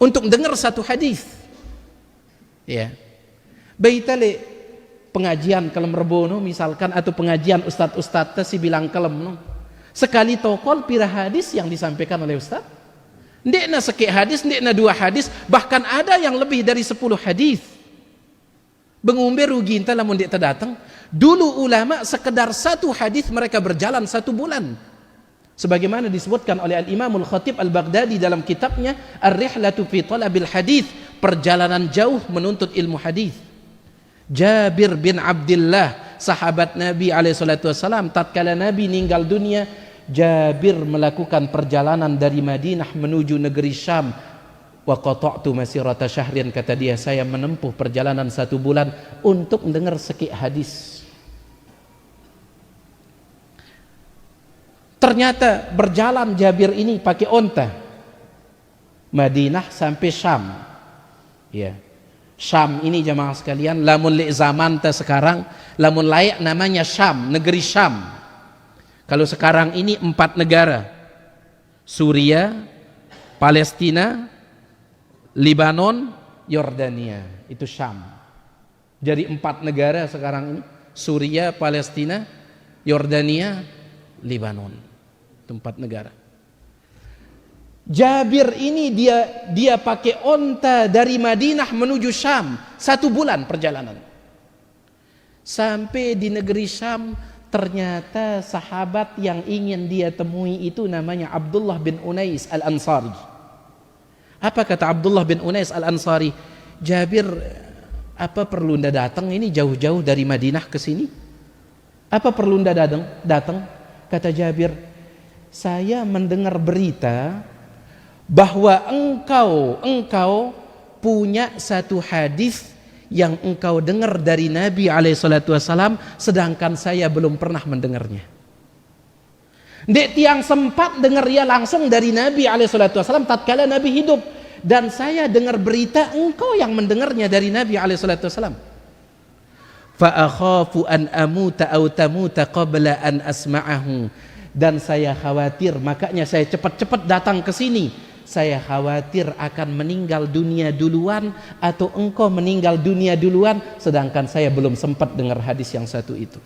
untuk mendengar satu hadis. Ya, baitale pengajian kalem rebono misalkan, atau pengajian ustad-ustad si bilang kalem no, sekali tokol pira hadis yang disampaikan oleh ustad, ndekna seki hadis, ndekna 2 hadis, bahkan ada yang lebih dari 10 hadis. Bengumbe rugi entah lamun dia datang. Dulu ulama sekedar satu hadis mereka berjalan 1 bulan. Sebagaimana disebutkan oleh Al-Imamul Khatib Al-Baghdadi dalam kitabnya Ar-Rihlatu fi Talabil Hadis, perjalanan jauh menuntut ilmu hadis. Jabir bin Abdullah, sahabat Nabi SAW, tatkala Nabi meninggal dunia, Jabir melakukan perjalanan dari Madinah menuju negeri Syam. Wa qata'tu masirata syahrin, kata dia, saya menempuh perjalanan 1 bulan untuk mendengar sekik hadis. Ternyata berjalan Jabir ini pakai onta, Madinah sampai Syam. Ya, Syam ini jamaah sekalian, lamun li zaman ta sekarang, lamun layak namanya Syam, negeri Syam. Kalau sekarang ini 4 negara, Suria, Palestina, Libanon, Yordania, itu Syam. Jadi 4 negara sekarang ini, Suria, Palestina, Yordania, Libanon. Itu 4 negara. Jabir ini dia pakai onta dari Madinah menuju Syam, 1 bulan perjalanan. Sampai di negeri Syam, ternyata sahabat yang ingin dia temui itu namanya Abdullah bin Unais Al-Ansari. Apa kata Abdullah bin Unais Al-Ansari? Jabir, apa perlu anda datang ini jauh-jauh dari Madinah ke sini? Apa perlu anda datang? Kata Jabir, saya mendengar berita bahwa engkau punya satu hadis yang engkau dengar dari Nabi SAW, sedangkan saya belum pernah mendengarnya. Dek tiang sempat dengar ya langsung dari Nabi SAW tatkala Nabi hidup, dan saya dengar berita engkau yang mendengarnya dari Nabi SAW. Fa akhafu an amuta aw tamuta qabla an asma'ahu, dan saya khawatir, makanya saya cepat-cepat datang ke sini. Saya khawatir akan meninggal dunia duluan atau engkau meninggal dunia duluan sedangkan saya belum sempat dengar hadis yang satu itu.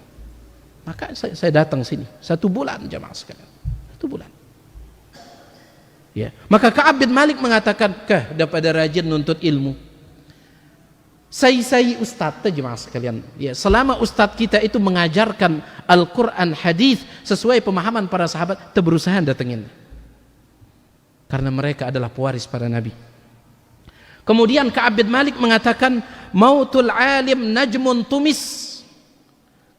Maka saya datang sini 1 bulan jamaah sekalian. 1 bulan. Ya. Maka Ka'ab bin Malik mengatakan, daripada rajin nuntut ilmu, Sai ustadz jemaah sekalian. Ya, selama ustadz kita itu mengajarkan Al-Quran, hadis sesuai pemahaman para sahabat, berusaha datengin. Karena mereka adalah pewaris para nabi. Kemudian Ka'ab bin Malik mengatakan, mautul alim najmun tumis.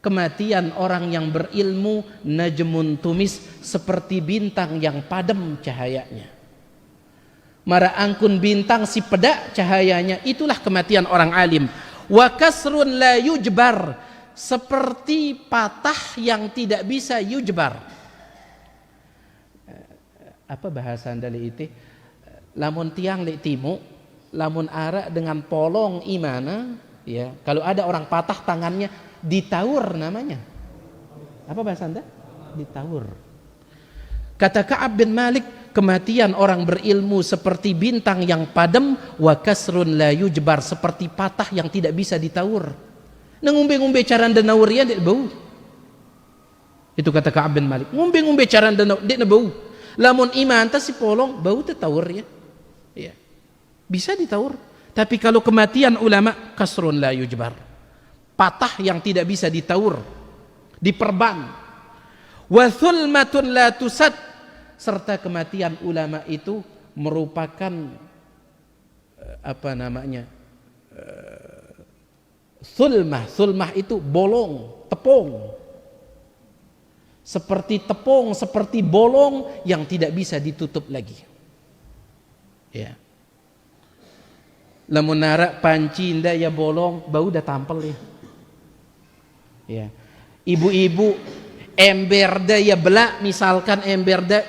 Kematian orang yang berilmu najmun tumis, seperti bintang yang padam cahayanya. Mara angkun bintang si pedak cahayanya, itulah kematian orang alim. Wa kasrun la yujbar, seperti patah yang tidak bisa yujbar. Apa bahasa andali itu? Lamun tiang li timu, lamun arak dengan polong imana, ya. Kalau ada orang patah tangannya, ditawur namanya. Apa bahasa anda? Ditawur. Kata Ka'ab bin Malik, kematian orang berilmu seperti bintang yang padam, wa kasrun la yujbar, seperti patah yang tidak bisa ditawur. Ngumbe-ngumbe caranda nawurian dek bau. Itu kata Ka'ab bin Malik. Ngumbe-ngumbe caranda dek bau. Lamun iman ta si polong bau tetawur ya. Ya. Bisa ditawur. Tapi kalau kematian ulama, kasrun la yujbar, patah yang tidak bisa ditawur, diperban. Wa thulmatun la tusad, serta kematian ulama itu merupakan apa namanya, sulmah itu bolong, tepung, seperti tepung, seperti bolong yang tidak bisa ditutup lagi. Ya, lamun narak panci nda ya bolong, bau dah tampel ya. Ya, ibu-ibu ember dah ya belak, misalkan ember dah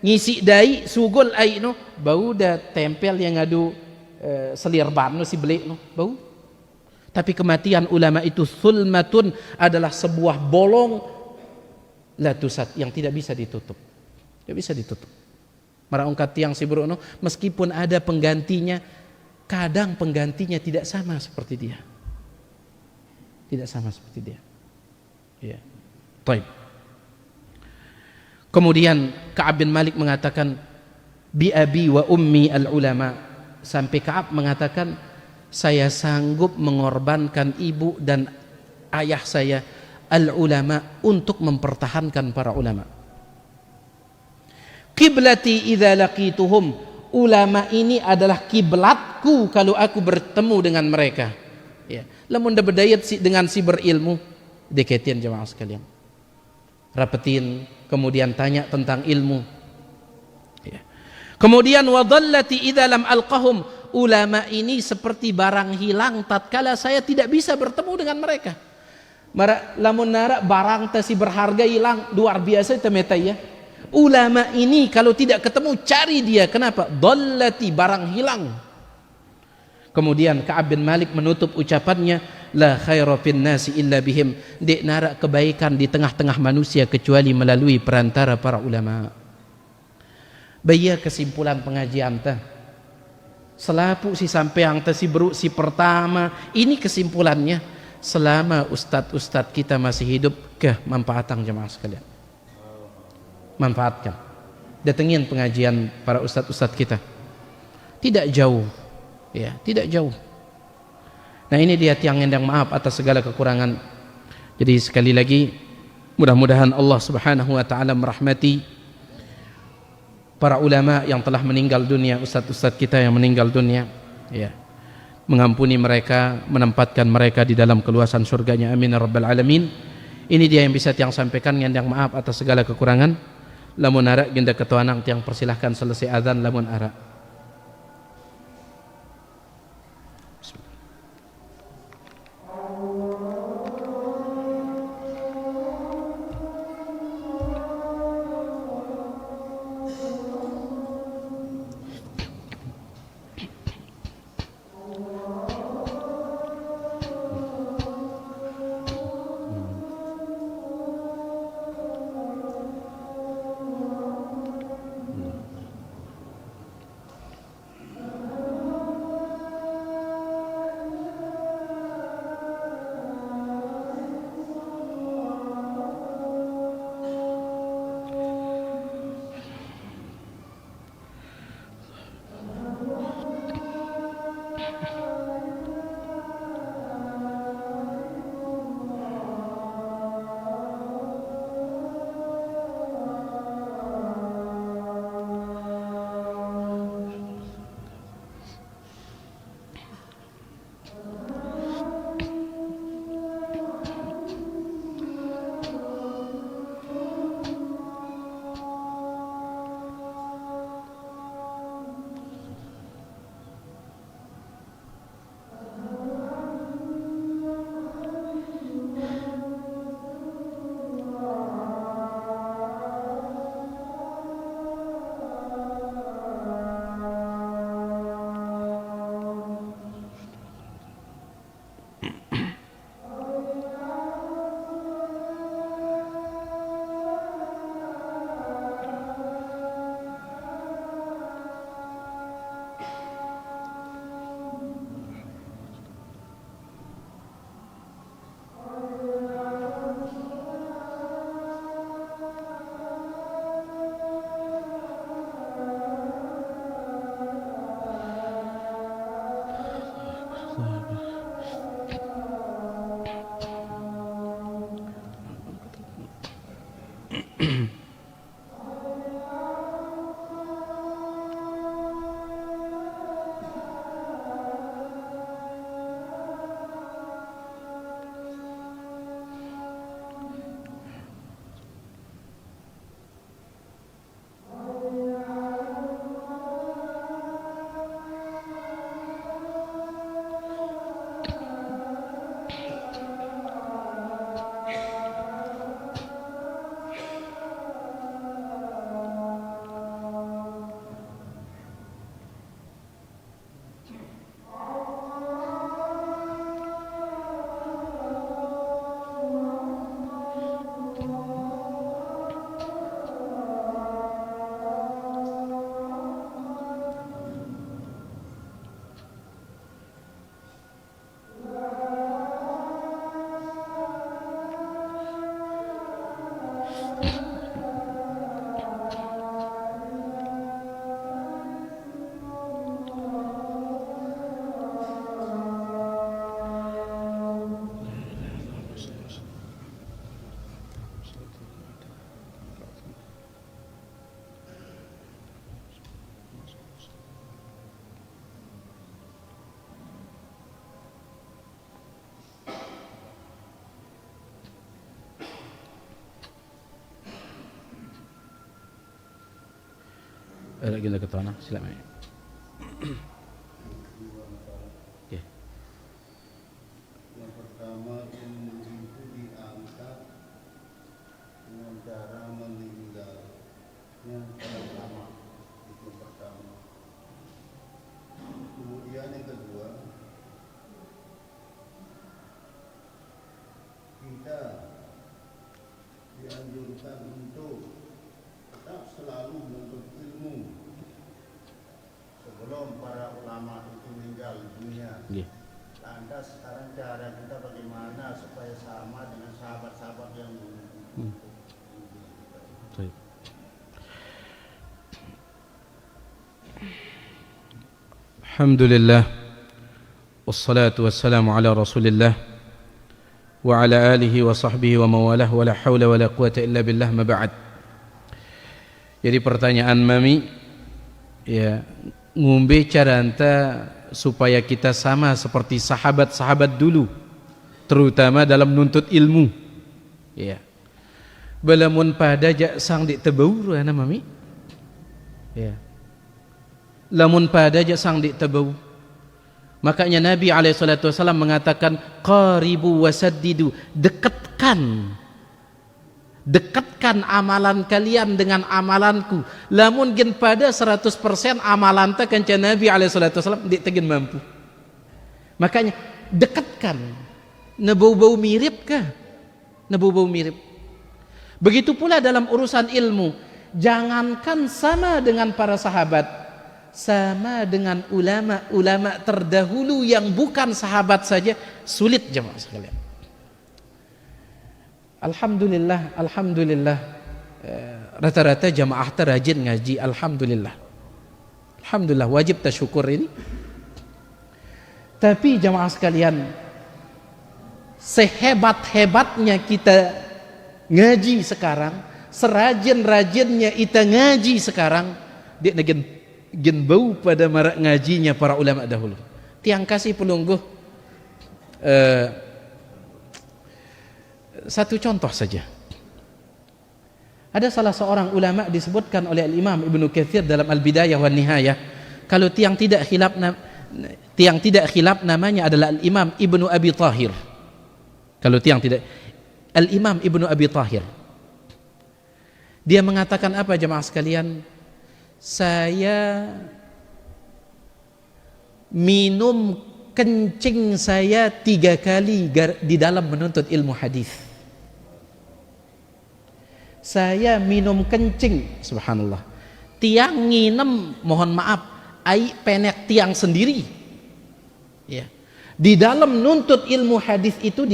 ngisi dai sugol ai no, bau dah tempel yang ngadu selirban no si belik no, bau. Tapi kematian ulama itu sulmatun, adalah sebuah bolong la tusat, yang tidak bisa ditutup. Tidak bisa ditutup. Mara ungkat tiang si bro no, meskipun ada penggantinya, kadang penggantinya tidak sama seperti dia. Tidak sama seperti dia. Ya. Baik. Kemudian Ka'ab bin Malik mengatakan, bi abi wa ummi al ulama, sampai Ka'ab mengatakan, saya sanggup mengorbankan ibu dan ayah saya al-ulama untuk mempertahankan para ulama. Qiblati idza laqituhum, ulama ini adalah kiblatku kalau aku bertemu dengan mereka. Ya, lamun da bedayat dengan si berilmu, deketin jemaah sekalian. Rapetin, kemudian tanya tentang ilmu. Ya. Kemudian wadallati idza lam alqahum, ulama ini seperti barang hilang tatkala saya tidak bisa bertemu dengan mereka. Lamun nara barang tasi berharga hilang, luar biasa temeta ya. Ulama ini kalau tidak ketemu cari dia, kenapa? Dallati, barang hilang. Kemudian Ka'ab bin Malik menutup ucapannya, la khaira fin nasi illa bihim, dek nara kebaikan di tengah-tengah manusia kecuali melalui perantara para ulama. Baya kesimpulan pengajian teh selapu si sampeang teh si beru si pertama, ini kesimpulannya, selama ustadz-ustadz kita masih hidup ke manfaatan jemaah sekalian, manfaatkan, datengin pengajian para ustadz-ustadz kita, tidak jauh ya, tidak jauh. Nah ini dia tiang endang, maaf atas segala kekurangan. Jadi sekali lagi mudah-mudahan Allah subhanahu wa ta'ala merahmati para ulama yang telah meninggal dunia, ustadz-ustadz kita yang meninggal dunia ya, mengampuni mereka, menempatkan mereka di dalam keluasan surganya, amin ya rabbal alamin. Ini dia yang bisa tiang sampaikan, yang maaf atas segala kekurangan. Lamun ara ginda ketuanang tiang persilahkan selesai azan lamun ara. Kita ke tanah, silakan. Okay. Yang pertama, ilmu itu diangkat dengan cara meninggal yang pertama. Itu pertama. Kemudian yang kedua, kita dianjurkan untuk tetap selalu menuntut ilmu sebelum para ulama itu meninggal dunia. Yeah. Lantas sekarang cara kita bagaimana supaya sama dengan sahabat-sahabat yang dulu. Alhamdulillah, wassalatu wassalamu ala rasulillah wa ala alihi wa sahbihi wa mawalah wa la hawla wa la quwata illa billah, ma ba'd. Jadi pertanyaan mami, ya, ngumbe cara anta supaya kita sama seperti sahabat-sahabat dulu, terutama dalam nuntut ilmu. Ya. Belamun pada jak sang di tebau ana mami. Ya. Lamun pada jak sang di tebau. Makanya Nabi alaihissalatu wassalam mengatakan qaribu wasaddidu, dekatkan amalan kalian dengan amalanku. Lamun gen pada 100% amalan ta kanca Nabi alaihissalatu wassalam di tegin mampu. Makanya dekatkan. Nebau-bau mirip kah? Nebau-bau mirip. Begitu pula dalam urusan ilmu, jangankan sama dengan para sahabat, sama dengan ulama-ulama terdahulu yang bukan sahabat saja sulit jemaah sekalian. Alhamdulillah, rata-rata jamaah rajin ngaji, alhamdulillah, wajib tasyukur ini. Tapi jamaah sekalian, sehebat-hebatnya kita ngaji sekarang, serajin-rajinnya kita ngaji sekarang, dia gen bau pada marak ngajinya para ulama dahulu. Tiang kasih pelungguh satu contoh saja. Ada salah seorang ulama disebutkan oleh Al-Imam Ibnu Katsir dalam Al-Bidayah wan Nihayah, kalau tiang tidak khilaf namanya adalah Al-Imam Ibnu Abi Tahir. Kalau tiang tidak, Al-Imam Ibnu Abi Tahir. Dia mengatakan apa jemaah sekalian? Saya minum kencing saya 3 kali di dalam menuntut ilmu hadis. Saya minum kencing, subhanallah. Tiang nginem, mohon maaf, ai penek tiang sendiri. Ya. Di dalam nuntut ilmu hadis itu,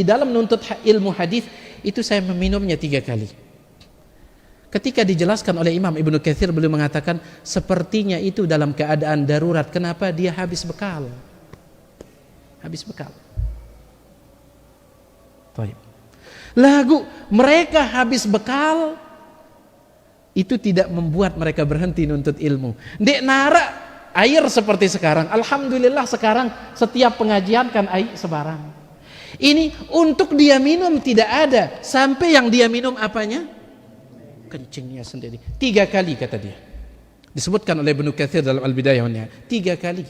itu saya meminumnya 3 kali. Ketika dijelaskan oleh Imam Ibnu Katsir, beliau mengatakan sepertinya itu dalam keadaan darurat. Kenapa? Dia habis bekal. Baik. Lagu mereka habis bekal itu tidak membuat mereka berhenti nuntut ilmu. Dek nara air seperti sekarang. Alhamdulillah sekarang setiap pengajian kan air sebarang. Ini untuk dia minum tidak ada. Sampai yang dia minum apanya? Kencingnya sendiri. 3 kali kata dia. Disebutkan oleh Ibnu Katsir dalam Al-Bidayah 3 kali.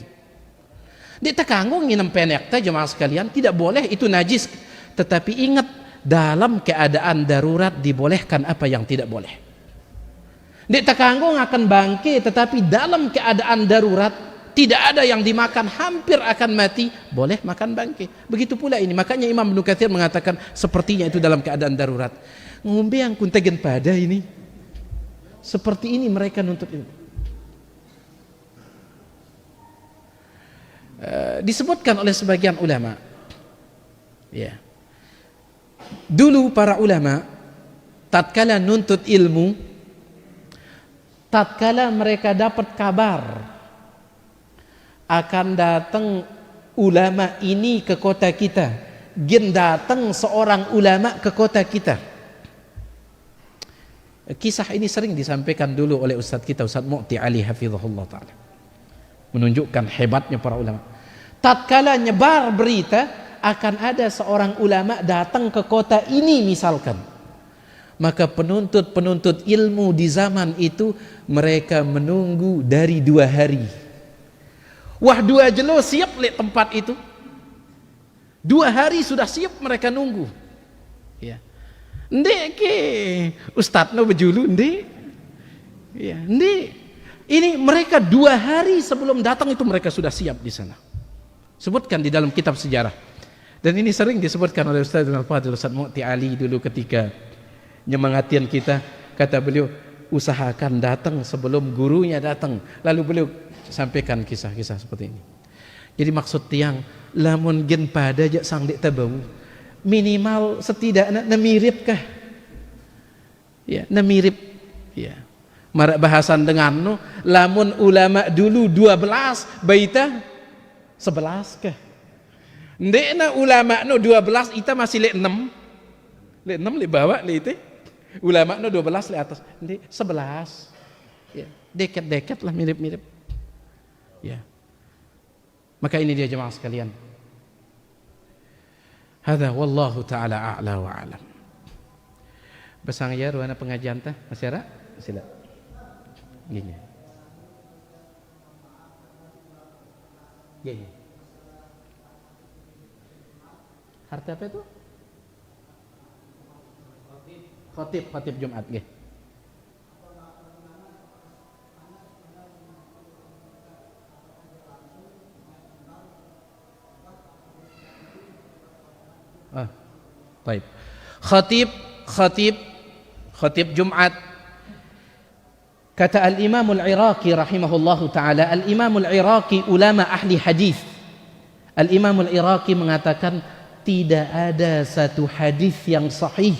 Dia takanggung nginam penek ta jemaah sekalian, tidak boleh, itu najis. Tetapi ingat, dalam keadaan darurat dibolehkan apa yang tidak boleh. Dia takanggung akan bangke, tetapi dalam keadaan darurat tidak ada yang dimakan, hampir akan mati, boleh makan bangke. Begitu pula ini. Makanya Imam Ibnu Katsir mengatakan sepertinya itu dalam keadaan darurat. Ngombe yang kuntegen pada ini seperti ini mereka nuntut ilmu. Disebutkan oleh sebagian ulama, ya, dulu para ulama tatkala nuntut ilmu, tatkala mereka dapat kabar akan datang ulama ini ke kota kita, gen datang seorang ulama ke kota kita. Kisah ini sering disampaikan dulu oleh Ustadz kita, Ustadz Mu'ti Ali hafizahullah ta'ala, menunjukkan hebatnya para ulama. Tatkala nyebar berita akan ada seorang ulama datang ke kota ini misalkan, Maka penuntut-penuntut ilmu di zaman itu mereka menunggu dari 2 hari. Wah 2 jelo siap lihat tempat itu. 2 hari sudah siap mereka nunggu. Ya. Ndek ke ustadz no bejulu ndek. Ya, ndek. Ini mereka 2 hari sebelum datang itu mereka sudah siap di sana. Sebutkan di dalam kitab sejarah. Dan ini sering disebutkan oleh Ustaz Al-Fadhil Ustaz Mu'ti Ali dulu ketika nyemangatian kita, kata beliau, usahakan datang sebelum gurunya datang. Lalu beliau sampaikan kisah-kisah seperti ini. Jadi maksud tiang lamun gen pada jak sang dek tabau minimal setidaknya mirip kah? Ya, mirip. Ya. Marak bahasan dengan no, lamun ulama dulu 12 baita 11 kah? Ndekna ulama no 12 ita masih lek 6. Lek 6 lek bawah lek itu. Ulama no 12 lek atas. Ndek 11. Ya, deket-deket lah mirip-mirip. Ya. Maka ini dia jemaah sekalian. Hadza wallahu taala a'la wa a'lam. Besang ya ruana pengajian teh masih ada? Sila. Gini. Gini. Harta apa itu? Khatib Jumat nggih. Baik. Khatib Jumat. Kata Al-Imam Al-Iraqi rahimahullahu taala, Al-Imam Al-Iraqi ulama ahli hadis. Al-Imam Al-Iraqi mengatakan tidak ada satu hadis yang sahih.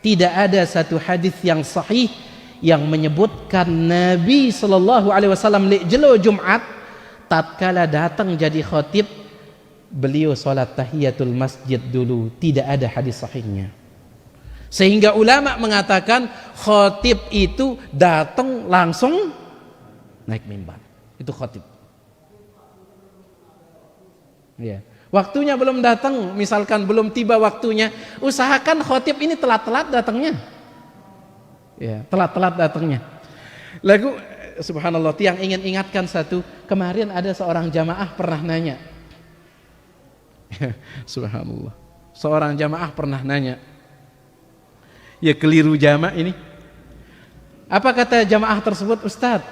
Tidak ada satu hadis yang sahih yang menyebutkan Nabi sallallahu alaihi wasallam li jelo Jumat tatkala datang jadi khatib beliau salat tahiyatul masjid dulu. Tidak ada hadis sahihnya. Sehingga ulama mengatakan khatib itu datang langsung naik mimbar. Itu khatib. Ya. Waktunya belum datang, misalkan belum tiba waktunya, usahakan khatib ini telat-telat datangnya. Ya, telat-telat datangnya. Lagu subhanallah, tiang ingin ingatkan satu, kemarin ada seorang jamaah pernah nanya. Subhanallah. Seorang jamaah pernah nanya. Ya keliru jamaah ini. Apa kata jamaah tersebut? Ustaz,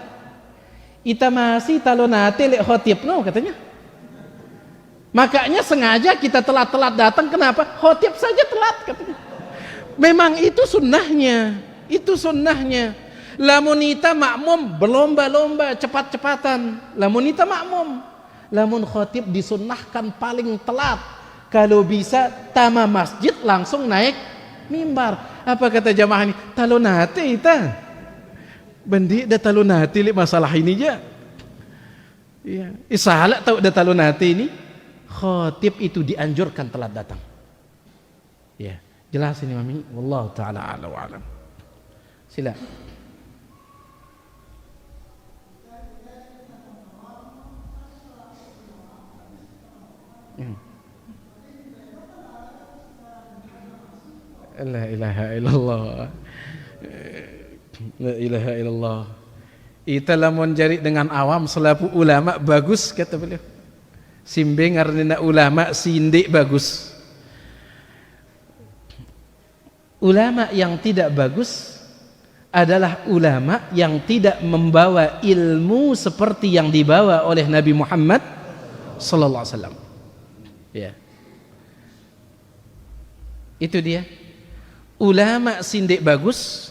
ita masih talonate lek khatib no katanya. Makanya sengaja kita telat-telat datang. Kenapa? Khatib saja telat katanya. Memang itu sunnahnya. Itu sunnahnya. Lamunita makmum berlomba-lomba cepat-cepatan. Lamunita makmum. Lamun khatib disunnahkan paling telat. Kalau bisa tama masjid langsung naik mimbar. Apa kata jamaah ini? Talonate ita. Bendi da talonate li masalah ini aja. Iya, isalah tahu da talonate ini. Khatib itu dianjurkan telat datang. Ya, jelas ini Mami. Wallahu taala a'la wa a'lam. Sila. La ilaha illallah. La ilaha illallah. Ita lamun jari dengan awam selaku ulama bagus kata beliau. Simbe ngarnina ulama sindik bagus. Ulama yang tidak bagus adalah ulama yang tidak membawa ilmu seperti yang dibawa oleh Nabi Muhammad sallallahu alaihi wasallam. Ya. Itu dia. Ulama sindik bagus,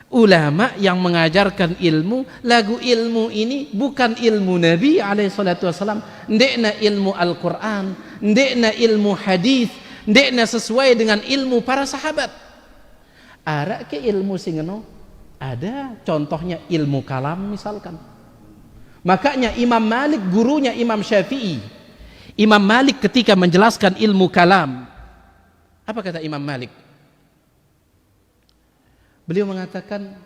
ulama yang mengajarkan ilmu, lagu ilmu ini bukan ilmu Nabi alaihi salatu wasallam, ndekna ilmu Al-Qur'an, ndekna ilmu hadis, ndekna sesuai dengan ilmu para sahabat. Ara ke ilmu singeno ada contohnya ilmu kalam misalkan. Makanya Imam Malik gurunya Imam Syafi'i. Imam Malik ketika menjelaskan ilmu kalam, apa kata Imam Malik? Beliau mengatakan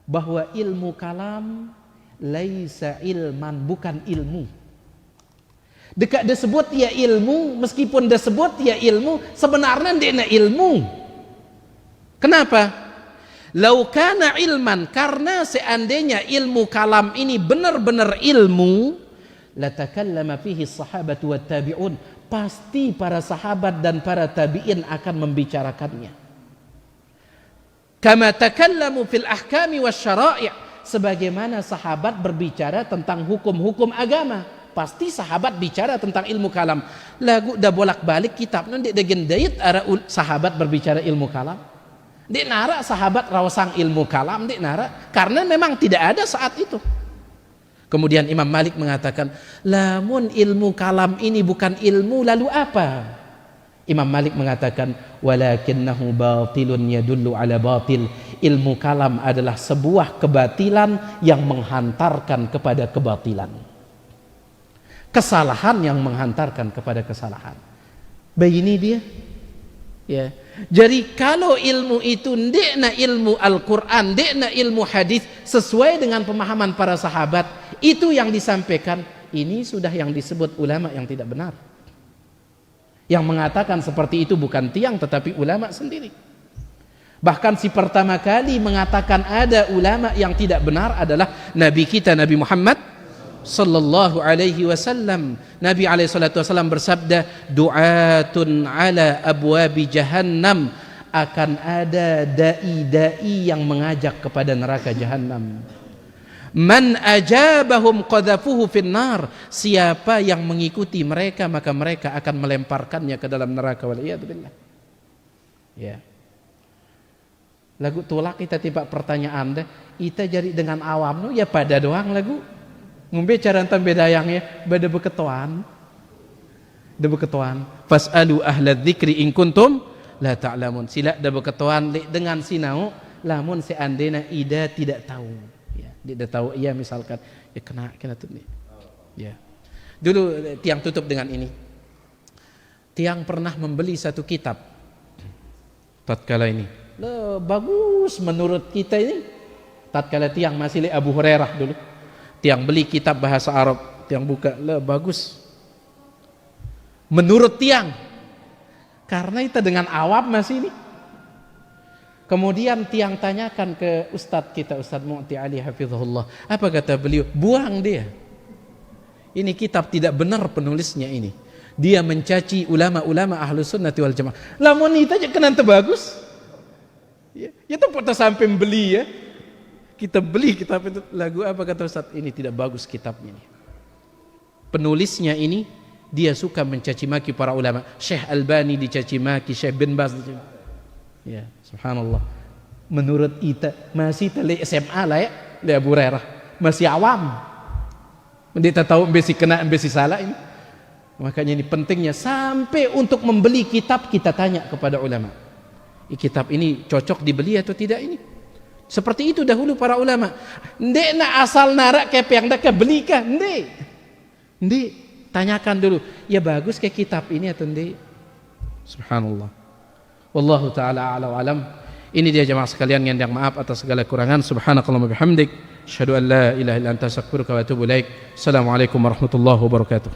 bahwa ilmu kalam laisa ilman, bukan ilmu. Dekat disebut ya ilmu, meskipun disebut ya ilmu, sebenarnya dia ilmu. Kenapa? Lau kana ilman, karena seandainya ilmu kalam ini benar-benar ilmu, latakallama fihi sahabatu wat tabi'un, pasti para sahabat dan para tabi'in akan membicarakannya. Kama takallamu fil ahkami wasyara'i', sebagaimana sahabat berbicara tentang hukum-hukum agama, pasti sahabat bicara tentang ilmu kalam. Lagu dah bolak-balik kitab nanti degendait ara sahabat berbicara ilmu kalam. Di nara sahabat rawasang ilmu kalam, di nara, karena memang tidak ada saat itu. Kemudian Imam Malik mengatakan, lamun ilmu kalam ini bukan ilmu, lalu apa? Imam Malik mengatakan, walakinnahu batilun yadullu ala batil. Ilmu kalam adalah sebuah kebatilan yang menghantarkan kepada kebatilan. Kesalahan yang menghantarkan kepada kesalahan. Begini dia. Ya. Jadi kalau ilmu itu ndekna ilmu Al-Quran, ndekna ilmu hadis sesuai dengan pemahaman para sahabat, itu yang disampaikan, ini sudah yang disebut ulama yang tidak benar. Yang mengatakan seperti itu bukan tiang tetapi ulama sendiri. Bahkan si pertama kali mengatakan ada ulama yang tidak benar adalah Nabi kita, Nabi Muhammad sallallahu alaihi wasallam. Nabi alaihi salatu wasallam bersabda, du'atun ala abwabi jahannam, akan ada dai-dai yang mengajak kepada neraka jahannam. Man ajabahum qadhafuhu finnar, siapa yang mengikuti mereka maka mereka akan melemparkannya ke dalam neraka, waliyadzubillah. Ya. Lagu tolak kita tiba pertanyaan deh, kita jadi dengan awam nu ya pada doang lagu. Ngombe cara entam bedayangnya beda beketuan. Da beketuan. Fasalu ahla dzikri in kuntum la ta'lamun. Sila da beketuan dengan sinau lamun seandainya ida tidak tahu. Ya, tidak tahu iya misalkan ya kena tuh nih. Ya. Dulu tiang tutup dengan ini. Tiang pernah membeli satu kitab. Tatkala ini. Loh, bagus menurut kita ini. Tatkala tiang masih li Abu Hurairah dulu. Tiang beli kitab bahasa Arab, tiang buka, lah bagus. Menurut tiang, karena itu dengan awam masih ini. Kemudian tiang tanyakan ke ustadz kita, Ustadz Mu'ti Ali hafizahullah, apa kata beliau? Buang dia. Ini kitab tidak benar penulisnya ini. Dia mencaci ulama-ulama ahlus sunnati wal jamaah. Lamun itu aja kenapa bagus? Ya, itu pada sampai beli ya. Kita beli kitab itu, lagu apa kata Ustaz? Ini tidak bagus kitabnya ini. Penulisnya ini dia suka mencaci maki para ulama. Syekh Albani dicaci maki, Syekh bin Baz dicaci maki. Ya, subhanallah. Menurut kita masih tele SMA lah ya, le Abu Hurairah, masih awam. Dia tahu besi kena besi salah ini. Makanya ini pentingnya sampai untuk membeli kitab kita tanya kepada ulama. Kitab ini cocok dibeli atau tidak ini? Seperti itu dahulu para ulama. Ndek na asal narak ke yang dak beli kah? Ndek. Tanyakan dulu. Ya bagus ke kitab ini atau ndek? Subhanallah. Wallahu taala a'la wa alam. Ini dia jemaah sekalian yang maaf atas segala kurangan. Subhanakallahumma bihamdik, asyhadu an la ilaha illa anta astaghfiruka wa atubu ilaik. Assalamualaikum warahmatullahi wabarakatuh.